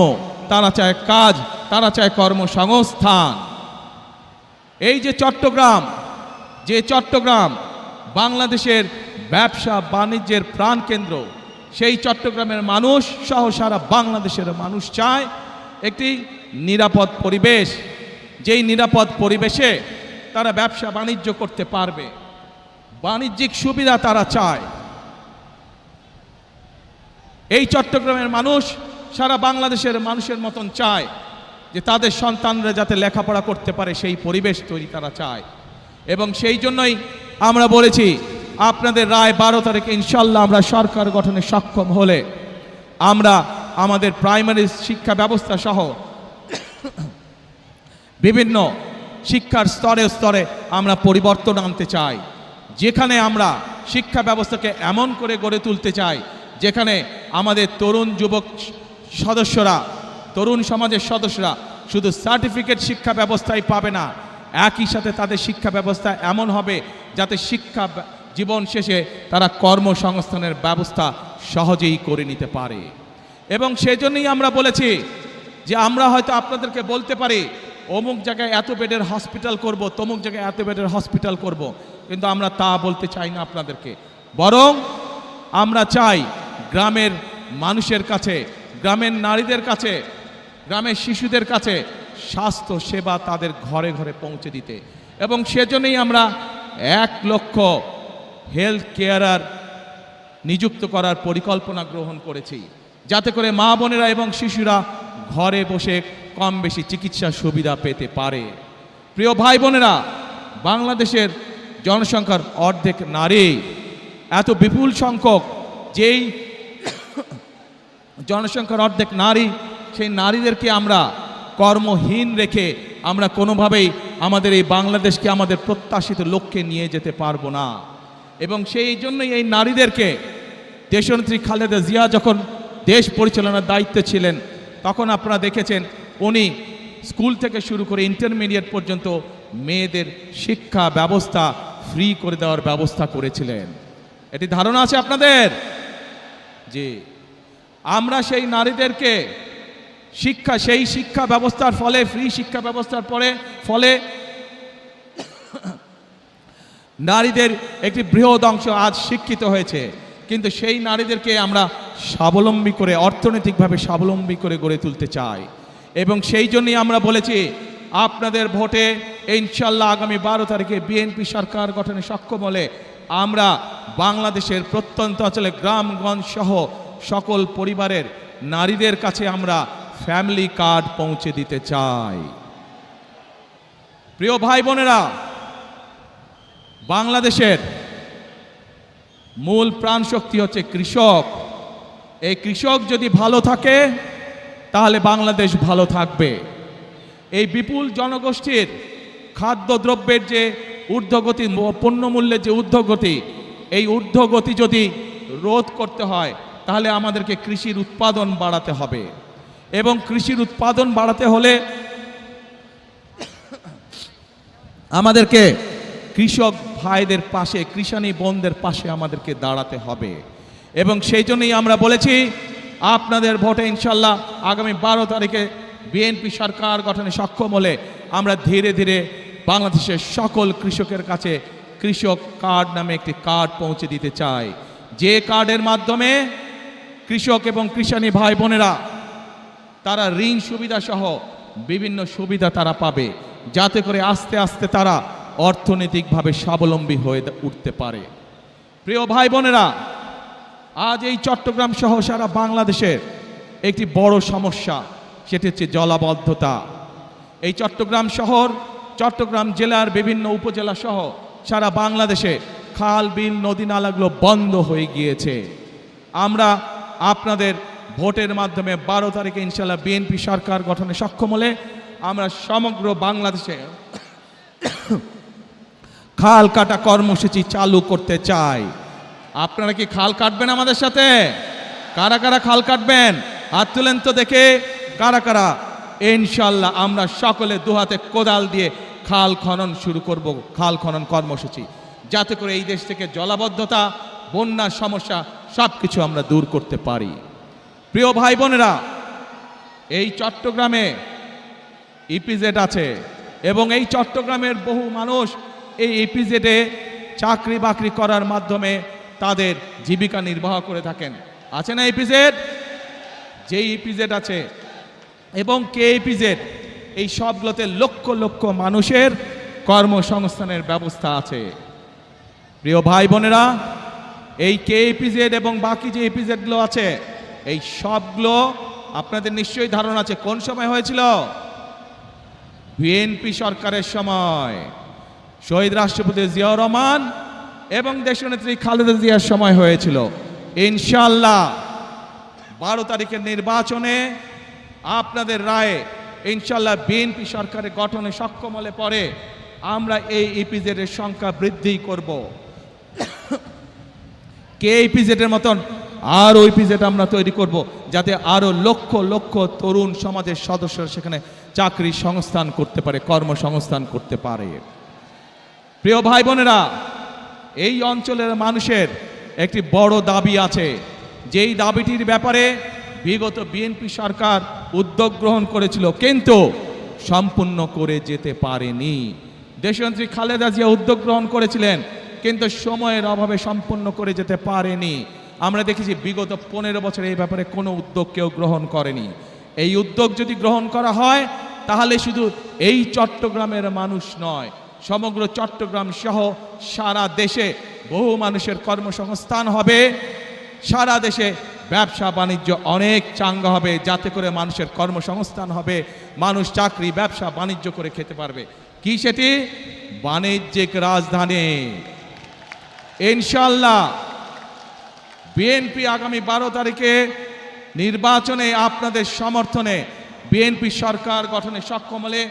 তারা চায় কাজ, তারা চায় কর্মসংস্থান। এই যে চট্টগ্রাম বাংলাদেশের ব্যবসা বাণিজ্যের প্রাণকেন্দ্র, সেই চট্টগ্রামের মানুষ সহ সারা বাংলাদেশের মানুষ চায় একটি নিরাপদ পরিবেশ, যেই নিরাপদ পরিবেশে তারা ব্যবসা বাণিজ্য করতে পারবে, বাণিজ্যিক সুবিধা তারা চায়। এই চট্টগ্রামের মানুষ সারা বাংলাদেশের মানুষের মতন চায় যে তাদের সন্তানরা যাতে লেখাপড়া করতে পারে, সেই পরিবেশ তৈরি তারা চায়। এবং সেই জন্যই আমরা বলেছি আপনাদের রায় 12 তারিখে ইনশাল্লাহ আমরা সরকার গঠনে সক্ষম হলে আমরা আমাদের প্রাইমারি শিক্ষা ব্যবস্থা সহ বিভিন্ন শিক্ষার স্তরে স্তরে আমরা পরিবর্তন আনতে চাই, যেখানে আমরা শিক্ষা ব্যবস্থাকে এমন করে গড়ে তুলতে চাই যেখানে আমাদের তরুণ যুবক সদস্যরা, তরুণ সমাজের সদস্যরা শুধু সার্টিফিকেট শিক্ষা ব্যবস্থাই পাবে না, একই সাথে তাদের শিক্ষা ব্যবস্থা এমন হবে যাতে শিক্ষা জীবন শেষে তারা কর্মসংস্থানের ব্যবস্থা সহজেই করে নিতে পারে। এবং সেজন্যই আমরা বলেছি যে আমরা হয়তো আপনাদেরকে বলতে পারি অমুক জায়গায় এত বেডের হসপিটাল করব, তমুক জায়গায় এত বেডের হসপিটাল করব, কিন্তু আমরা তা বলতে চাই না আপনাদেরকে। বরং আমরা চাই গ্রামের মানুষের কাছে, গ্রামের নারীদের কাছে, গ্রামের শিশুদের কাছে স্বাস্থ্য সেবা তাদের ঘরে ঘরে পৌঁছে দিতে। এবং সেজন্যই আমরা 1 লক্ষ হেলথ কেয়ারার নিযুক্ত করার পরিকল্পনা গ্রহণ করেছি, যাতে করে মা বোনেরা এবং শিশুরা ঘরে বসে কম বেশি চিকিৎসার সুবিধা পেতে পারে। প্রিয় ভাই বোনেরা, বাংলাদেশের জনসংখ্যার অর্ধেক নারী, এত বিপুল সংখ্যক যেই জনসংখ্যার অর্ধেক নারী, সেই নারীদেরকে আমরা কর্মহীন রেখে আমরা কোনোভাবেই আমাদের এই বাংলাদেশকে আমাদের প্রত্যাশিত লক্ষ্যে নিয়ে যেতে পারবো না। এবং সেই জন্যই এই নারীদেরকে দেশনেত্রী খালেদা জিয়া যখন দেশ পরিচালনার দায়িত্বে ছিলেন, তখন আপনারা দেখেছেন উনি স্কুল থেকে শুরু করে ইন্টারমিডিয়েট পর্যন্ত মেয়েদের শিক্ষা ব্যবস্থা ফ্রি করে দেওয়ার ব্যবস্থা করেছিলেন। এটি ধারণা আছে আপনাদের? যে আমরা সেই নারীদেরকে সেই শিক্ষা ব্যবস্থার ফলে, ফ্রি শিক্ষা ব্যবস্থার ফলে নারীদের একটি বৃহৎ অংশ আজ শিক্ষিত হয়েছে, কিন্তু সেই নারীদেরকে আমরা স্বাবলম্বী করে, অর্থনৈতিকভাবে স্বাবলম্বী করে গড়ে তুলতে চাই। এবং সেই জন্যই আমরা বলেছি আপনাদের ভোটে ইনশাল্লাহ আগামী 12 তারিখে বিএনপি সরকার গঠনে সক্ষম হলে আমরা বাংলাদেশের প্রত্যন্ত অঞ্চলে গ্রামগঞ্জ সহ সকল পরিবারের নারীদের কাছে আমরা ফ্যামিলি কার্ড পৌঁছে দিতে চাই। প্রিয় ভাই বোনেরা, বাংলাদেশের মূল প্রাণ শক্তি হচ্ছে কৃষক। এই কৃষক যদি ভালো থাকে তাহলে বাংলাদেশ ভালো থাকবে। এই বিপুল জনগোষ্ঠীর খাদ্যদ্রব্যের যে ঊর্ধ্বগতি, পণ্যমূল্যের যে ঊর্ধ্বগতি, এই ঊর্ধ্বগতি যদি রোধ করতে হয় তাহলে আমাদেরকে কৃষির উৎপাদন বাড়াতে হবে। এবং কৃষির উৎপাদন বাড়াতে হলে আমাদেরকে কৃষক ভাইদের পাশে, কৃষানী বোনদের পাশে আমাদেরকে দাঁড়াতে হবে। এবং সেই জন্যই আমরা বলেছি আপনাদের ভোটে ইনশাল্লাহ আগামী 12 তারিখে বিএনপি সরকার গঠনে সক্ষম হলে আমরা ধীরে ধীরে বাংলাদেশের সকল কৃষকের কাছে কৃষক কার্ড নামে একটি কার্ড পৌঁছে দিতে চাই, যে কার্ডের মাধ্যমে কৃষক এবং কৃষানী ভাই বোনেরা তারা ঋণ সুবিধা সহ বিভিন্ন সুবিধা তারা পাবে, যাতে করে আস্তে আস্তে তারা অর্থনৈতিকভাবে স্বাবলম্বী হয়ে উঠতে পারে। প্রিয় ভাই বোনেরা, আজ এই চট্টগ্রাম সহ সারা বাংলাদেশের একটি বড় সমস্যা, সেটি হচ্ছে জলাবদ্ধতা। এই চট্টগ্রাম শহর, চট্টগ্রাম জেলার বিভিন্ন উপজেলা সহ সারা বাংলাদেশে খাল, বিল, নদী নালাগুলো বন্ধ হয়ে গিয়েছে। আমরা আপনাদের ভোটের মাধ্যমে 12 তারিখে ইনশাল্লাহ বিএনপি সরকার গঠনে সক্ষম হলে আমরা সমগ্র বাংলাদেশে খাল কাটা কর্মসূচি চালু করতে চাই। আপনারা কি খাল কাটবেন আমাদের সাথে? কারা কারা খাল কাটবেন হাত তুলেন তো দেখে, কারা কারা? ইনশাল্লাহ আমরা সকলে দুহাতে কোদাল দিয়ে খাল খনন শুরু করব, খাল খনন কর্মসূচি, যাতে করে এই দেশ থেকে জলাবদ্ধতা, বন্যার সমস্যা সব কিছু আমরা দূর করতে পারি। প্রিয় ভাই বোনেরা, এই চট্টগ্রামে ইপিজেড আছে এবং এই চট্টগ্রামের বহু মানুষ এই ইপিজেডে চাকরি বাকরি করার মাধ্যমে তাদের জীবিকা নির্বাহ করে থাকেন। আছে না ইপিজেড? যে ইপিজেড আছে এবং কে ইপিজেড, এই সবগুলোতে লক্ষ লক্ষ মানুষের কর্মসংস্থানের ব্যবস্থা আছে। প্রিয় ভাই বোনেরা, এই কে ইপিজেড এবং বাকি যে ইপিজেডগুলো আছে, এই সবগুলো আপনাদের নিশ্চয়ই ধারণা আছে কোন সময় হয়েছিল? বিএনপি সরকারের সময়, শহীদ রাষ্ট্রপতি জিয়াউর রহমান এবং দেশনেত্রী খালেদা জিয়ার সময় হয়েছিল। ইনশাল্লাহ 12 তারিখের নির্বাচনে আপনাদের রায়ে ইনশাল্লাহ বিএনপি সরকারের গঠনে সক্ষম হলে পরে আমরা এই ইপিজেডের সংখ্যা বৃদ্ধি করব। কে ইপিজেডের মতন আরও ইপিজেড আমরা তৈরি করব, যাতে আরও লক্ষ লক্ষ তরুণ সমাজের সদস্যরা সেখানে চাকরি সংস্থান করতে পারে, কর্মসংস্থান করতে পারে। প্রিয় ভাই বোনেরা, এই অঞ্চলের মানুষের একটি বড় দাবি আছে, যেই দাবিটির ব্যাপারে বিগত বিএনপি সরকার উদ্যোগ গ্রহণ করেছিল কিন্তু সম্পূর্ণ করে যেতে পারেনি। দেশনেত্রী খালেদা জিয়া উদ্যোগ গ্রহণ করেছিলেন কিন্তু সময়ের অভাবে সম্পূর্ণ করে যেতে পারেনি। আমরা দেখেছি বিগত 15 বছরে এই ব্যাপারে কোনো উদ্যোগ কেউ গ্রহণ করেনি। এই উদ্যোগ যদি গ্রহণ করা হয় তাহলে শুধু এই চট্টগ্রামের মানুষ নয়, সমগ্র চট্টগ্রাম সহ সারা দেশে বহু মানুষের কর্মসংস্থান হবে, সারা দেশে ব্যবসা বাণিজ্য অনেক চাঙ্গা হবে, যাতে করে মানুষের কর্মসংস্থান হবে, মানুষ চাকরি ব্যবসা বাণিজ্য করে খেতে পারবে। কি সেটি? বাণিজ্যিক রাজধানী। ইনশাল্লাহ বিএনপি আগামী 12 তারিখে নির্বাচনে আপনাদের সমর্থনে বিএনপি সরকার গঠনে সক্ষম হলে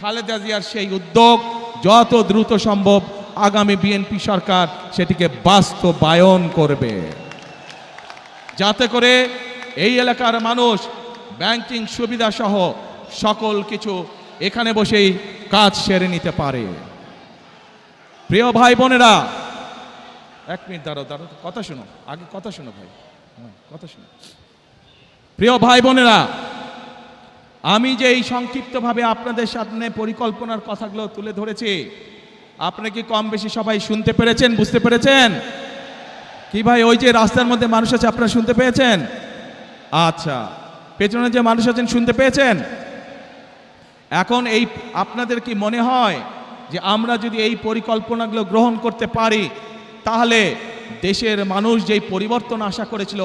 খালেদা জিয়ার সেই উদ্যোগ যত দ্রুত সম্ভব আগামী বিএনপি সরকার সেটিকে বাস্তবায়ন করবে, যাতে করে এই এলাকার মানুষ ব্যাংকিং সুবিধা সহ সকল কিছু এখানে বসেই কাজ সেরে নিতে পারে। প্রিয় ভাই বোনেরা, এক মিনিট দাঁড়াও, কথা শোনো, আগে কথা শোনো ভাই, কথা শোনো। প্রিয় ভাই বোনেরা, আমি যে এই সংক্ষিপ্তভাবে আপনাদের সামনে পরিকল্পনার কথাগুলো তুলে ধরেছি, আপনারা কি কম বেশি সবাই শুনতে পেরেছেন, বুঝতে পেরেছেন? কি ভাই, ওই যে রাস্তার মধ্যে মানুষ আছে আপনারা শুনতে পেয়েছেন? আচ্ছা, পেছনে যে মানুষ আছেন শুনতে পেয়েছেন? এখন এই আপনাদের কি মনে হয় যে আমরা যদি এই পরিকল্পনাগুলো গ্রহণ করতে পারি তাহলে দেশের মানুষ যেই পরিবর্তন আশা করেছিল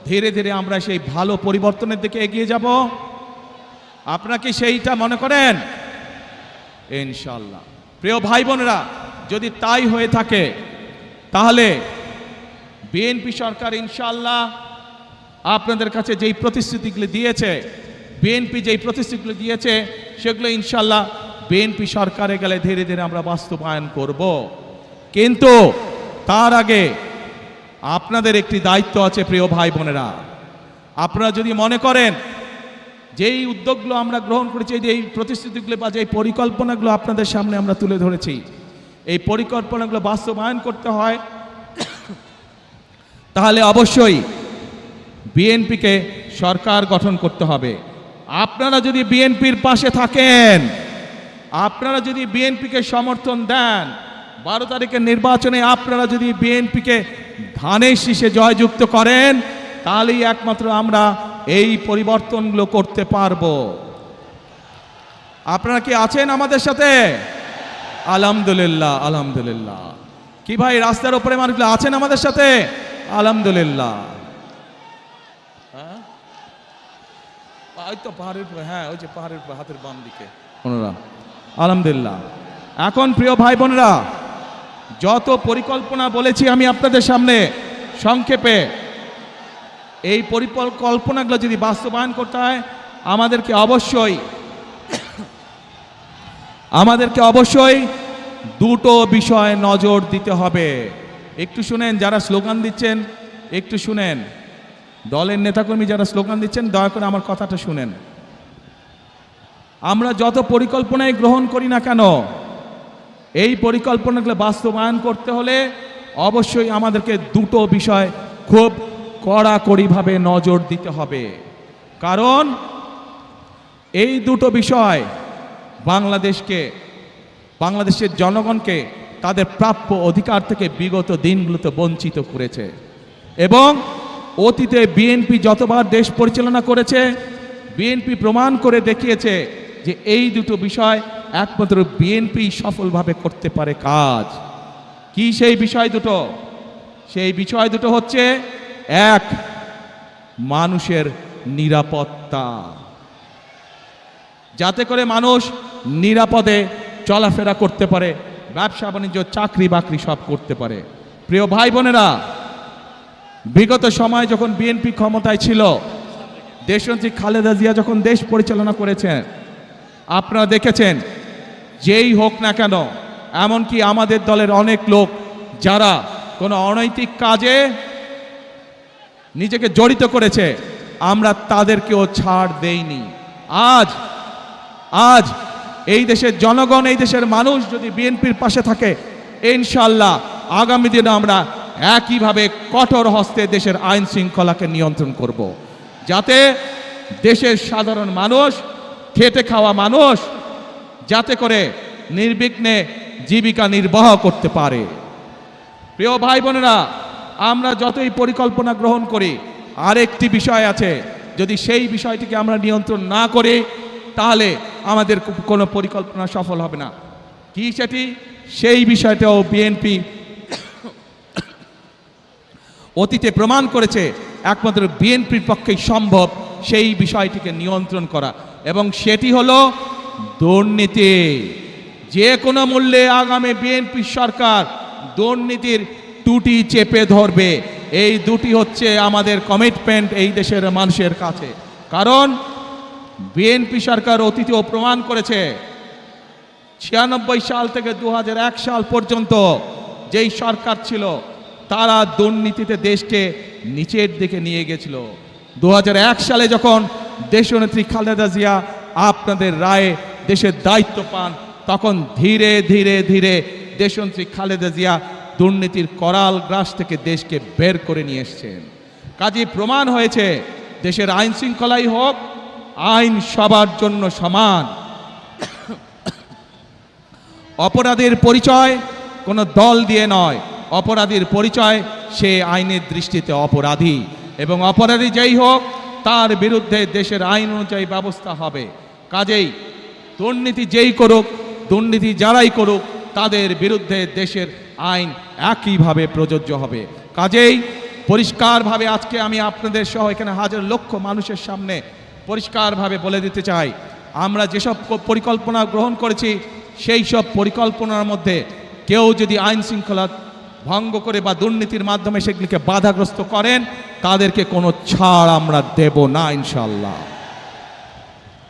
ধীরে ধীরে আমরা সেই ভালো পরিবর্তনের দিকে এগিয়ে যাব? আপনারা কি সেইটা মনে করেন? ইনশাআল্লাহ। প্রিয় ভাই বোনেরা, যদি তাই হয়ে থাকে তাহলে বিএনপি সরকার ইনশাআল্লাহ আপনাদের কাছে যেই প্রতিশ্রুতিগুলি দিয়েছে, বিএনপি যেই প্রতিশ্রুতিগুলি দিয়েছে সেগুলো ইনশাআল্লাহ বিএনপি সরকারে গেলে ধীরে ধীরে আমরা বাস্তবায়ন করব। কিন্তু তার আগে আপনাদের একটি দায়িত্ব আছে প্রিয় ভাই বোনেরা। আপনারা যদি মনে করেন যেই উদ্যোগগুলো আমরা গ্রহণ করেছি, যে এই প্রতিশ্রুতিগুলো বা যে পরিকল্পনাগুলো আপনাদের সামনে আমরা তুলে ধরেছি, এই পরিকল্পনাগুলো বাস্তবায়ন করতে হয়, তাহলে অবশ্যই বিএনপিকে সরকার গঠন করতে হবে। আপনারা যদি বিএনপির পাশে থাকেন, আপনারা যদি বিএনপিকে সমর্থন দেন, 12 তারিখের নির্বাচনে আপনারা যদি বিএনপিকে ধানের শীষে জয়যুক্ত করেন, তাহলেই একমাত্র আমরা এই পরিবর্তনগুলো করতে পারবো। আপনারা কি আছেন আমাদের সাথে? আলহামদুলিল্লাহ, আলহামদুলিল্লাহ। কি ভাই, রাস্তার উপরে মানুষগুলো আছেন আমাদের সাথে? আলহামদুলিল্লাহ। ওই তো পাহাড়ের উপরে, হ্যাঁ ওই যে পাহাড়ের উপরে হাতের বাম দিকে ওনারা, আলহামদুলিল্লাহ। এখন প্রিয় ভাই বোনেরা, যত পরিকল্পনা বলেছি আমি আপনাদের সামনে সংক্ষেপে, এই পরিকল্পনাগুলো যদি বাস্তবায়ন করতে হয় আমাদেরকে অবশ্যই দুটো বিষয় নজর দিতে হবে। একটু শুনেন, যারা স্লোগান দিচ্ছেন একটু শুনেন, দলের নেতাকর্মী যারা স্লোগান দিচ্ছেন দয়া করে আমার কথাটা শুনেন। আমরা যত পরিকল্পনাই গ্রহণ করি না কেন, এই পরিকল্পনাগুলো বাস্তবায়ন করতে হলে অবশ্যই আমাদেরকে দুটো বিষয় খুব কড়াকড়িভাবে নজর দিতে হবে। কারণ এই দুটো বিষয় বাংলাদেশের জনগণকে তাদের প্রাপ্য অধিকার থেকে বিগত দিনগুলোতে বঞ্চিত করেছে। এবং অতীতে বিএনপি যতবার দেশ পরিচালনা করেছে, বিএনপি প্রমাণ করে দেখিয়েছে যে এই দুটো বিষয় একমাত্র বিএনপি সফলভাবে করতে পারে কাজ। কি সেই বিষয় দুটো? সেই বিষয় দুটো হচ্ছে, এক, মানুষের নিরাপত্তা, যাতে করে মানুষ নিরাপদে চলাফেরা করতে পারে, ব্যবসা বাণিজ্য চাকরি বাকরি সব করতে পারে। প্রিয় ভাই বোনেরা, বিগত সময় যখন বিএনপি ক্ষমতায় ছিল, দেশনেত্রী খালেদা জিয়া যখন দেশ পরিচালনা করেছেন, আপনারা দেখেছেন যেই হোক না কেন, এমনকি আমাদের দলের অনেক লোক যারা কোনো অনৈতিক কাজে নিজেকে জড়িত করেছে, আমরা তাদেরকেও ছাড় দেইনি। আজ এই দেশের জনগণ, এই দেশের মানুষ যদি বিএনপির পাশে থাকে, ইনশাআল্লাহ আগামী দিনে আমরা একইভাবে কঠোর হস্তে দেশের আইন শৃঙ্খলাকে নিয়ন্ত্রণ করব, যাতে দেশের সাধারণ মানুষ, খেটে খাওয়া মানুষ যাতে করে নির্বিঘ্নে জীবিকা নির্বাহ করতে পারে। প্রিয় ভাই বোনেরা, আমরা যতই পরিকল্পনা গ্রহণ করি, আরেকটি বিষয় আছে, যদি সেই বিষয়টিকে আমরা নিয়ন্ত্রণ না করি তাহলে আমাদের কোনো পরিকল্পনা সফল হবে না। কি সেটি? সেই বিষয়টাও বিএনপি অতীতে প্রমাণ করেছে একমাত্র বিএনপির পক্ষেই সম্ভব সেই বিষয়টিকে নিয়ন্ত্রণ করা, এবং সেটি হলো দুর্নীতি। যে কোনো মূল্যে আগামী বিএনপি সরকার দুর্নীতির টুটি চেপে ধরবে। এই দুটি হচ্ছে আমাদের কমিটমেন্ট এই দেশের মানুষের কাছে। কারণ বিএনপি সরকার অতীতেও প্রমাণ করেছে 96 সাল থেকে 2001 সাল পর্যন্ত যেই সরকার ছিল তারা দুর্নীতিতে দেশকে নিচের দিকে নিয়ে গেছিল। 2001 সালে যখন দেশনেত্রী খালেদা জিয়া আপনাদের রায়ে দেশের দায়িত্ব পান, তখন ধীরে ধীরে ধীরে দেশনেত্রী খালেদা জিয়া দুর্নীতির করাল গ্রাস থেকে দেশকে বের করে নিয়ে এসছেন। কাজে প্রমাণ হয়েছে দেশের আইন শৃঙ্খলাই হোক, আইন সবার জন্য সমান। অপরাধের পরিচয় কোনো দল দিয়ে নয়, অপরাধীর পরিচয় সে আইনের দৃষ্টিতে অপরাধী, এবং অপরাধী যেই হোক তার বিরুদ্ধে দেশের আইন অনুযায়ী ব্যবস্থা হবে। কাজেই দুর্নীতি যেই করুক, দুর্নীতি যারাই করুক, তাদের বিরুদ্ধে দেশের আইন একইভাবে প্রযোজ্য হবে। কাজেই পরিষ্কারভাবে আজকে আমি আপনাদের সহ এখানে হাজার লক্ষ মানুষের সামনে পরিষ্কারভাবে বলে দিতে চাই, আমরা যেসব পরিকল্পনা গ্রহণ করেছি সেই সব পরিকল্পনার মধ্যে কেউ যদি আইন শৃঙ্খলা ভঙ্গ করে বা দুর্নীতির মাধ্যমে সেগুলিকে বাধাগ্রস্ত করেন, তাদেরকে কোনো ছাড় আমরা দেব না ইনশাল্লাহ।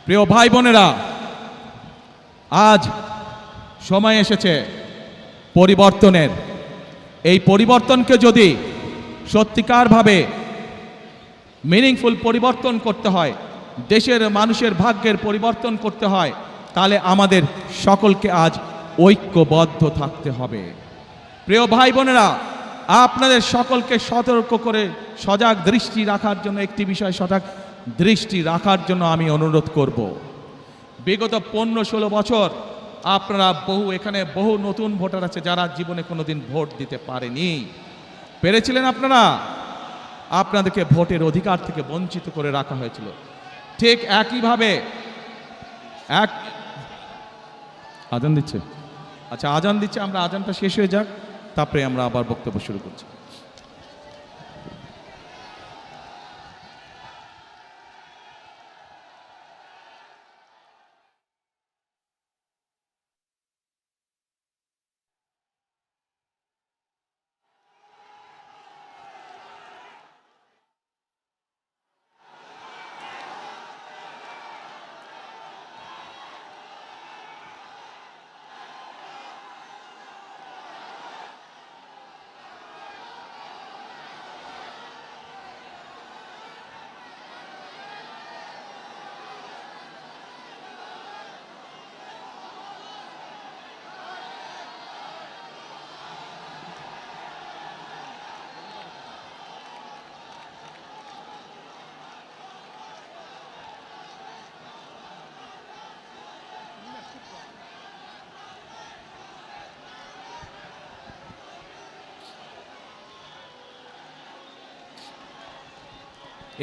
প্রিয় ভাই বোনেরা, আজ সময় এসেছে পরিবর্তনের। এই পরিবর্তনকে যদি সত্যিকারভাবে মিনিংফুল পরিবর্তন করতে হয়, দেশের মানুষের ভাগ্যের পরিবর্তন করতে হয়, তাহলে আমাদের সকলকে আজ ঐক্যবদ্ধ থাকতে হবে। প্রিয় ভাই বোনেরা, আপনাদের সকলকে সতর্ক করে সজাগ দৃষ্টি রাখার জন্য, একটি বিষয় সজাগ দৃষ্টি রাখার জন্য আমি অনুরোধ করব। বিগত 15-16 বছর আপনারা এখানে বহু নতুন ভোটার আছে যারা জীবনে কোনোদিন ভোট দিতে পারেনি। পেরেছিলেন আপনারা? আপনাদেরকে ভোটের অধিকার থেকে বঞ্চিত করে রাখা হয়েছিল। ঠিক একইভাবে আজান দিচ্ছে, আচ্ছা আজান দিচ্ছে, আমরা আজানটা শেষ হয়ে যাক, তারপরে আমরা আবার বক্তব্য শুরু করছি।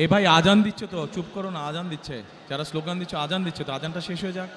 এ ভাই আজান দিচ্ছে তো, চুপ করো না, আজান দিচ্ছে, যারা স্লোগান দিচ্ছে আজান দিচ্ছে তো, আজানটা শেষ হয়ে যাক।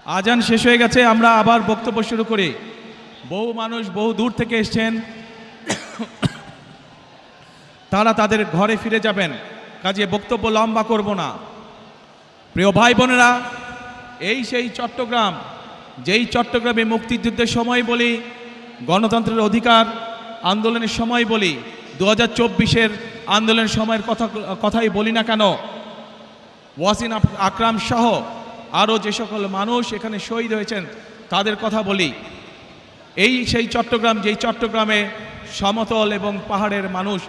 আজান শেষ হয়ে গেছে, আমরা আবার বক্তব্য শুরু করি। বহু মানুষ বহু দূর থেকে এসছেন, তারা তাদের ঘরে ফিরে যাবেন, কাজে বক্তব্য লম্বা করব না। প্রিয় ভাই বোনেরা, এই সেই চট্টগ্রাম, যেই চট্টগ্রামে মুক্তিযুদ্ধের সময় বলি, গণতন্ত্রের অধিকার আন্দোলনের সময় বলি, 2024-এর আন্দোলনের সময়ের কথাই বলি না কেন, ওয়াসিম আকরাম সহ আরও যে সকল মানুষ এখানে শহীদ হয়েছেন তাদের কথা বলি। এই সেই চট্টগ্রাম, যেই চট্টগ্রামে সমতল এবং পাহাড়ের মানুষ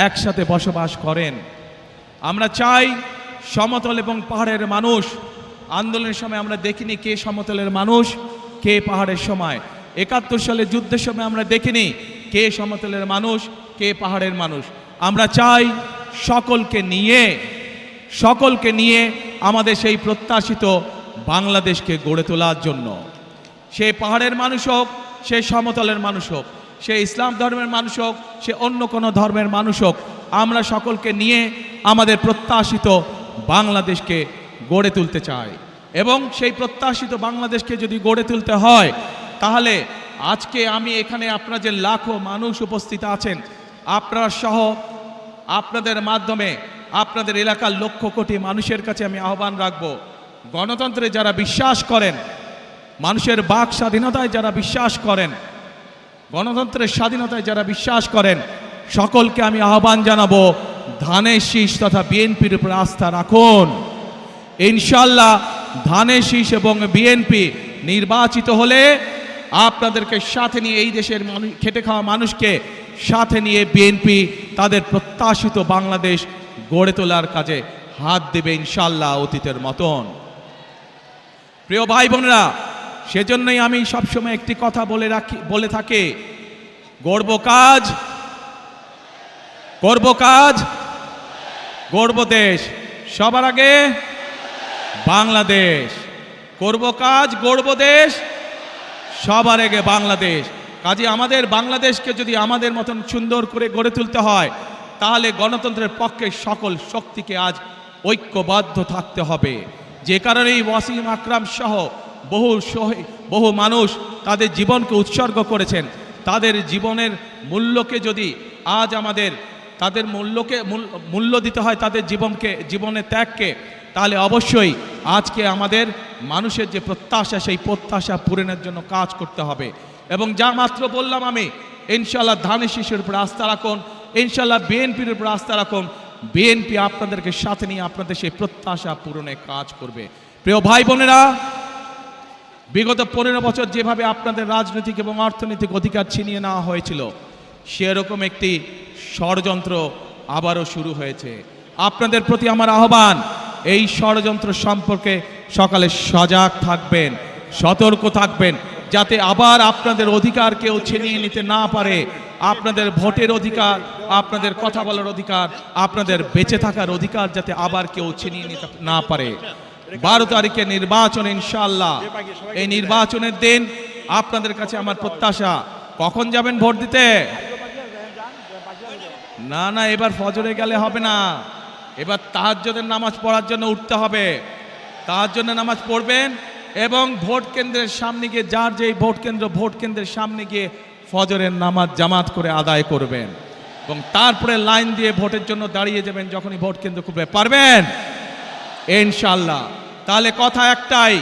একসাথে বসবাস করেন। আমরা চাই সমতল এবং পাহাড়ের মানুষ, আন্দোলনের সময় আমরা দেখিনি কে সমতলের মানুষ কে পাহাড়ের সময়, 71 সালে যুদ্ধের সময় আমরা দেখিনি কে সমতলের মানুষ কে পাহাড়ের মানুষ। আমরা চাই সকলকে নিয়ে আমাদের সেই প্রত্যাশিত বাংলাদেশকে গড়ে তোলার জন্য। সে পাহাড়ের মানুষ হোক, সে সমতলের মানুষ হোক, সে ইসলাম ধর্মের মানুষ হোক, সে অন্য কোনো ধর্মের মানুষ হোক, আমরা সকলকে নিয়ে আমাদের প্রত্যাশিত বাংলাদেশকে গড়ে তুলতে চাই। এবং সেই প্রত্যাশিত বাংলাদেশকে যদি গড়ে তুলতে হয়, তাহলে আজকে আমি এখানে আপনারা যে লাখো মানুষ উপস্থিত আছেন, আপনারা সহ আপনাদের মাধ্যমে আপনাদের এলাকার লক্ষ কোটি মানুষের কাছে আমি আহ্বান রাখব, গণতন্ত্রে যারা বিশ্বাস করেন, মানুষের বাক স্বাধীনতায় যারা বিশ্বাস করেন, গণতন্ত্রের স্বাধীনতায় যারা বিশ্বাস করেন, সকলকে আমি আহ্বান জানাবো, ধানের শীষ তথা বিএনপির উপর আস্থা রাখুন। ইনশাল্লাহ ধানের শীষ এবং বিএনপি নির্বাচিত হলে আপনাদেরকে সাথে নিয়ে, এই দেশের খেটে খাওয়া মানুষকে সাথে নিয়ে বিএনপি তাদের প্রত্যাশিত বাংলাদেশ গড়ে তোলার কাজে হাত দেবে ইনশাল্লাহ, অতীতের মতন। প্রিয় ভাই বোনেরা, সেজন্যই আমি সবসময় একটি কথা বলে থাকি, গড়ব কাজ, গড়ব দেশ, সবার আগে বাংলাদেশ। করব কাজ, গড়ব দেশ, সবার আগে বাংলাদেশ। কাজে আমাদের বাংলাদেশকে যদি আমাদের মতন সুন্দর করে গড়ে তুলতে হয়, তাহলে গণতন্ত্রের পক্ষে সকল শক্তিকে আজ ঐক্যবদ্ধ থাকতে হবে। যে কারণেই ওয়াসিম আকরাম সহ বহু মানুষ তাদের জীবনকে উৎসর্গ করেছেন। তাদের জীবনের মূল্যকে যদি আজ আমাদের তাদের মূল্য দিতে হয়, তাদের জীবনের ত্যাগকে, তাহলে অবশ্যই আজকে আমাদের মানুষের যে প্রত্যাশা, সেই প্রত্যাশা পূরণের জন্য কাজ করতে হবে। এবং যা মাত্র বললাম আমি, ইনশাল্লাহ ধানের শীষের উপর আস্থা রাখুন, ইনশাল্লাহ বিএনপির উপর আস্থা রাখুন, বিএনপি আপনাদেরকে সাথে নিয়ে আপনাদের সেই প্রত্যাশা পূরণে কাজ করবে। প্রিয় ভাই বোনেরা, বিগত 15 বছর যেভাবে আপনাদের রাজনৈতিক এবং অর্থনৈতিক অধিকার ছিনিয়ে নেওয়া হয়েছিল, সেরকম একটি ষড়যন্ত্র আবারও শুরু হয়েছে। আপনাদের প্রতি আমার আহ্বান, এই ষড়যন্ত্র সম্পর্কে সকালে সজাগ থাকবেন, সতর্ক থাকবেন, যাতে আবার আপনাদের অধিকার কেউ ছিনিয়ে নিতে না পারে। আপনাদের ভোটের অধিকার, আপনাদের কথা বলার অধিকার, আপনাদের বেঁচে থাকার অধিকার যাতে আবার কেউ ছিনিয়ে নিতে না পারে। 12 তারিখে নির্বাচন, ইনশাআল্লাহ এই নির্বাচনের দিন আপনাদের কাছে আমার প্রত্যাশা, কখন যাবেন ভোট দিতে? না, এবার ফজরে গেলে হবে না, এবার তাহাজ্জুদের নামাজ পড়ার জন্য উঠতে হবে। তাহাজ্জুদের নামাজ পড়বেন এবং ভোট কেন্দ্রের সামনে গিয়ে, যার যেই ভোট কেন্দ্রের সামনে গিয়ে ফজরের নামাজ জামাত করে আদায় করবেন এবং তারপরে লাইন দিয়ে ভোটের জন্য দাঁড়িয়ে যাবেন যখনই ভোট কেন্দ্র খুলবে। পারবেন ইনশাআল্লাহ? তাহলে কথা একটাই,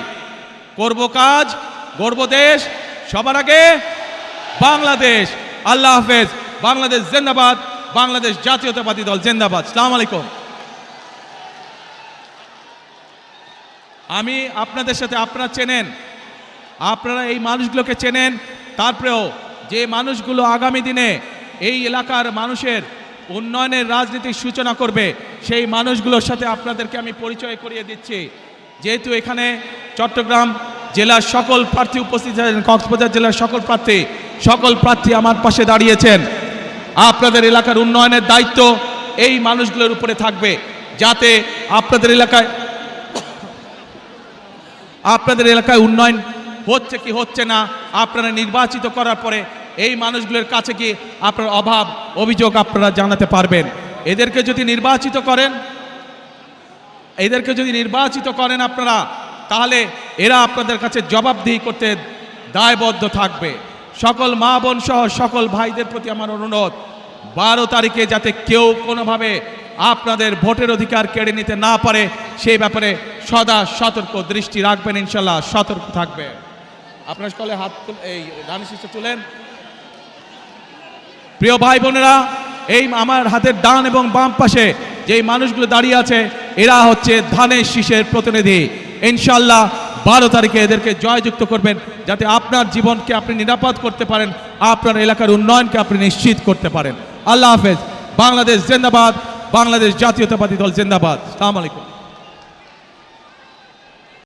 করব কাজ, গড়ব দেশ, সবার আগে বাংলাদেশ। আল্লাহ হাফেজ। বাংলাদেশ জিন্দাবাদ, বাংলাদেশ জাতীয়তাবাদী দল জিন্দাবাদ। আসসালামু আলাইকুম। আমি আপনাদের সাথে, আপনারা এই মানুষগুলোকে চেনেন, তারপরেও যে মানুষগুলো আগামী দিনে এই এলাকার মানুষের উন্নয়নের রাজনীতির সূচনা করবে, সেই মানুষগুলোর সাথে আপনাদেরকে আমি পরিচয় করিয়ে দিচ্ছি। যেহেতু এখানে চট্টগ্রাম জেলার সকল প্রার্থী উপস্থিত আছেন, কক্সবাজার জেলার সকল প্রার্থী আমার পাশে দাঁড়িয়েছেন। আপনাদের এলাকার উন্নয়নের দায়িত্ব এই মানুষগুলোর উপরে থাকবে, যাতে আপনাদের এলাকায় উন্নয়ন হচ্ছে কি হচ্ছে না, আপনারা নির্বাচিত করার পরে এই মানুষগুলোর কাছে কি আপনার অভাব অভিযোগ আপনারা জানাতে পারবেন। এদেরকে যদি নির্বাচিত করেন আপনারা, তাহলে এরা আপনাদের কাছে জবাবদিহি করতে দায়বদ্ধ থাকবে। সকল মা বোন সহ সকল ভাইদের প্রতি আমার অনুরোধ, 12 তারিখে যাতে কেউ কোনোভাবে আপনাদের ভোটের অধিকার কেড়ে নিতে না পারে সেই ব্যাপারে সদা সতর্ক দৃষ্টি রাখবেন, ইনশাল্লাহ সতর্ক থাকবে। আপনার সকলে হাত এই দানি শীর্ষে তুলেন। প্রিয় ভাই বোনেরা, এই আমার হাতের ডান এবং বাম পাশে যেই মানুষগুলো দাঁড়িয়ে আছে এরা হচ্ছে ধানের শীষের প্রতিনিধি। ইনশাল্লাহ 12 তারিখে এদেরকে জয়যুক্ত করবেন যাতে আপনার জীবনকে আপনি নিরাপদ করতে পারেন, আপনার এলাকার উন্নয়নকে আপনি নিশ্চিত করতে পারেন। আল্লাহ হাফেজ। বাংলাদেশ জিন্দাবাদ, বাংলাদেশ জাতীয়তাবাদী দল জিন্দাবাদ। আসসালামু আলাইকুম।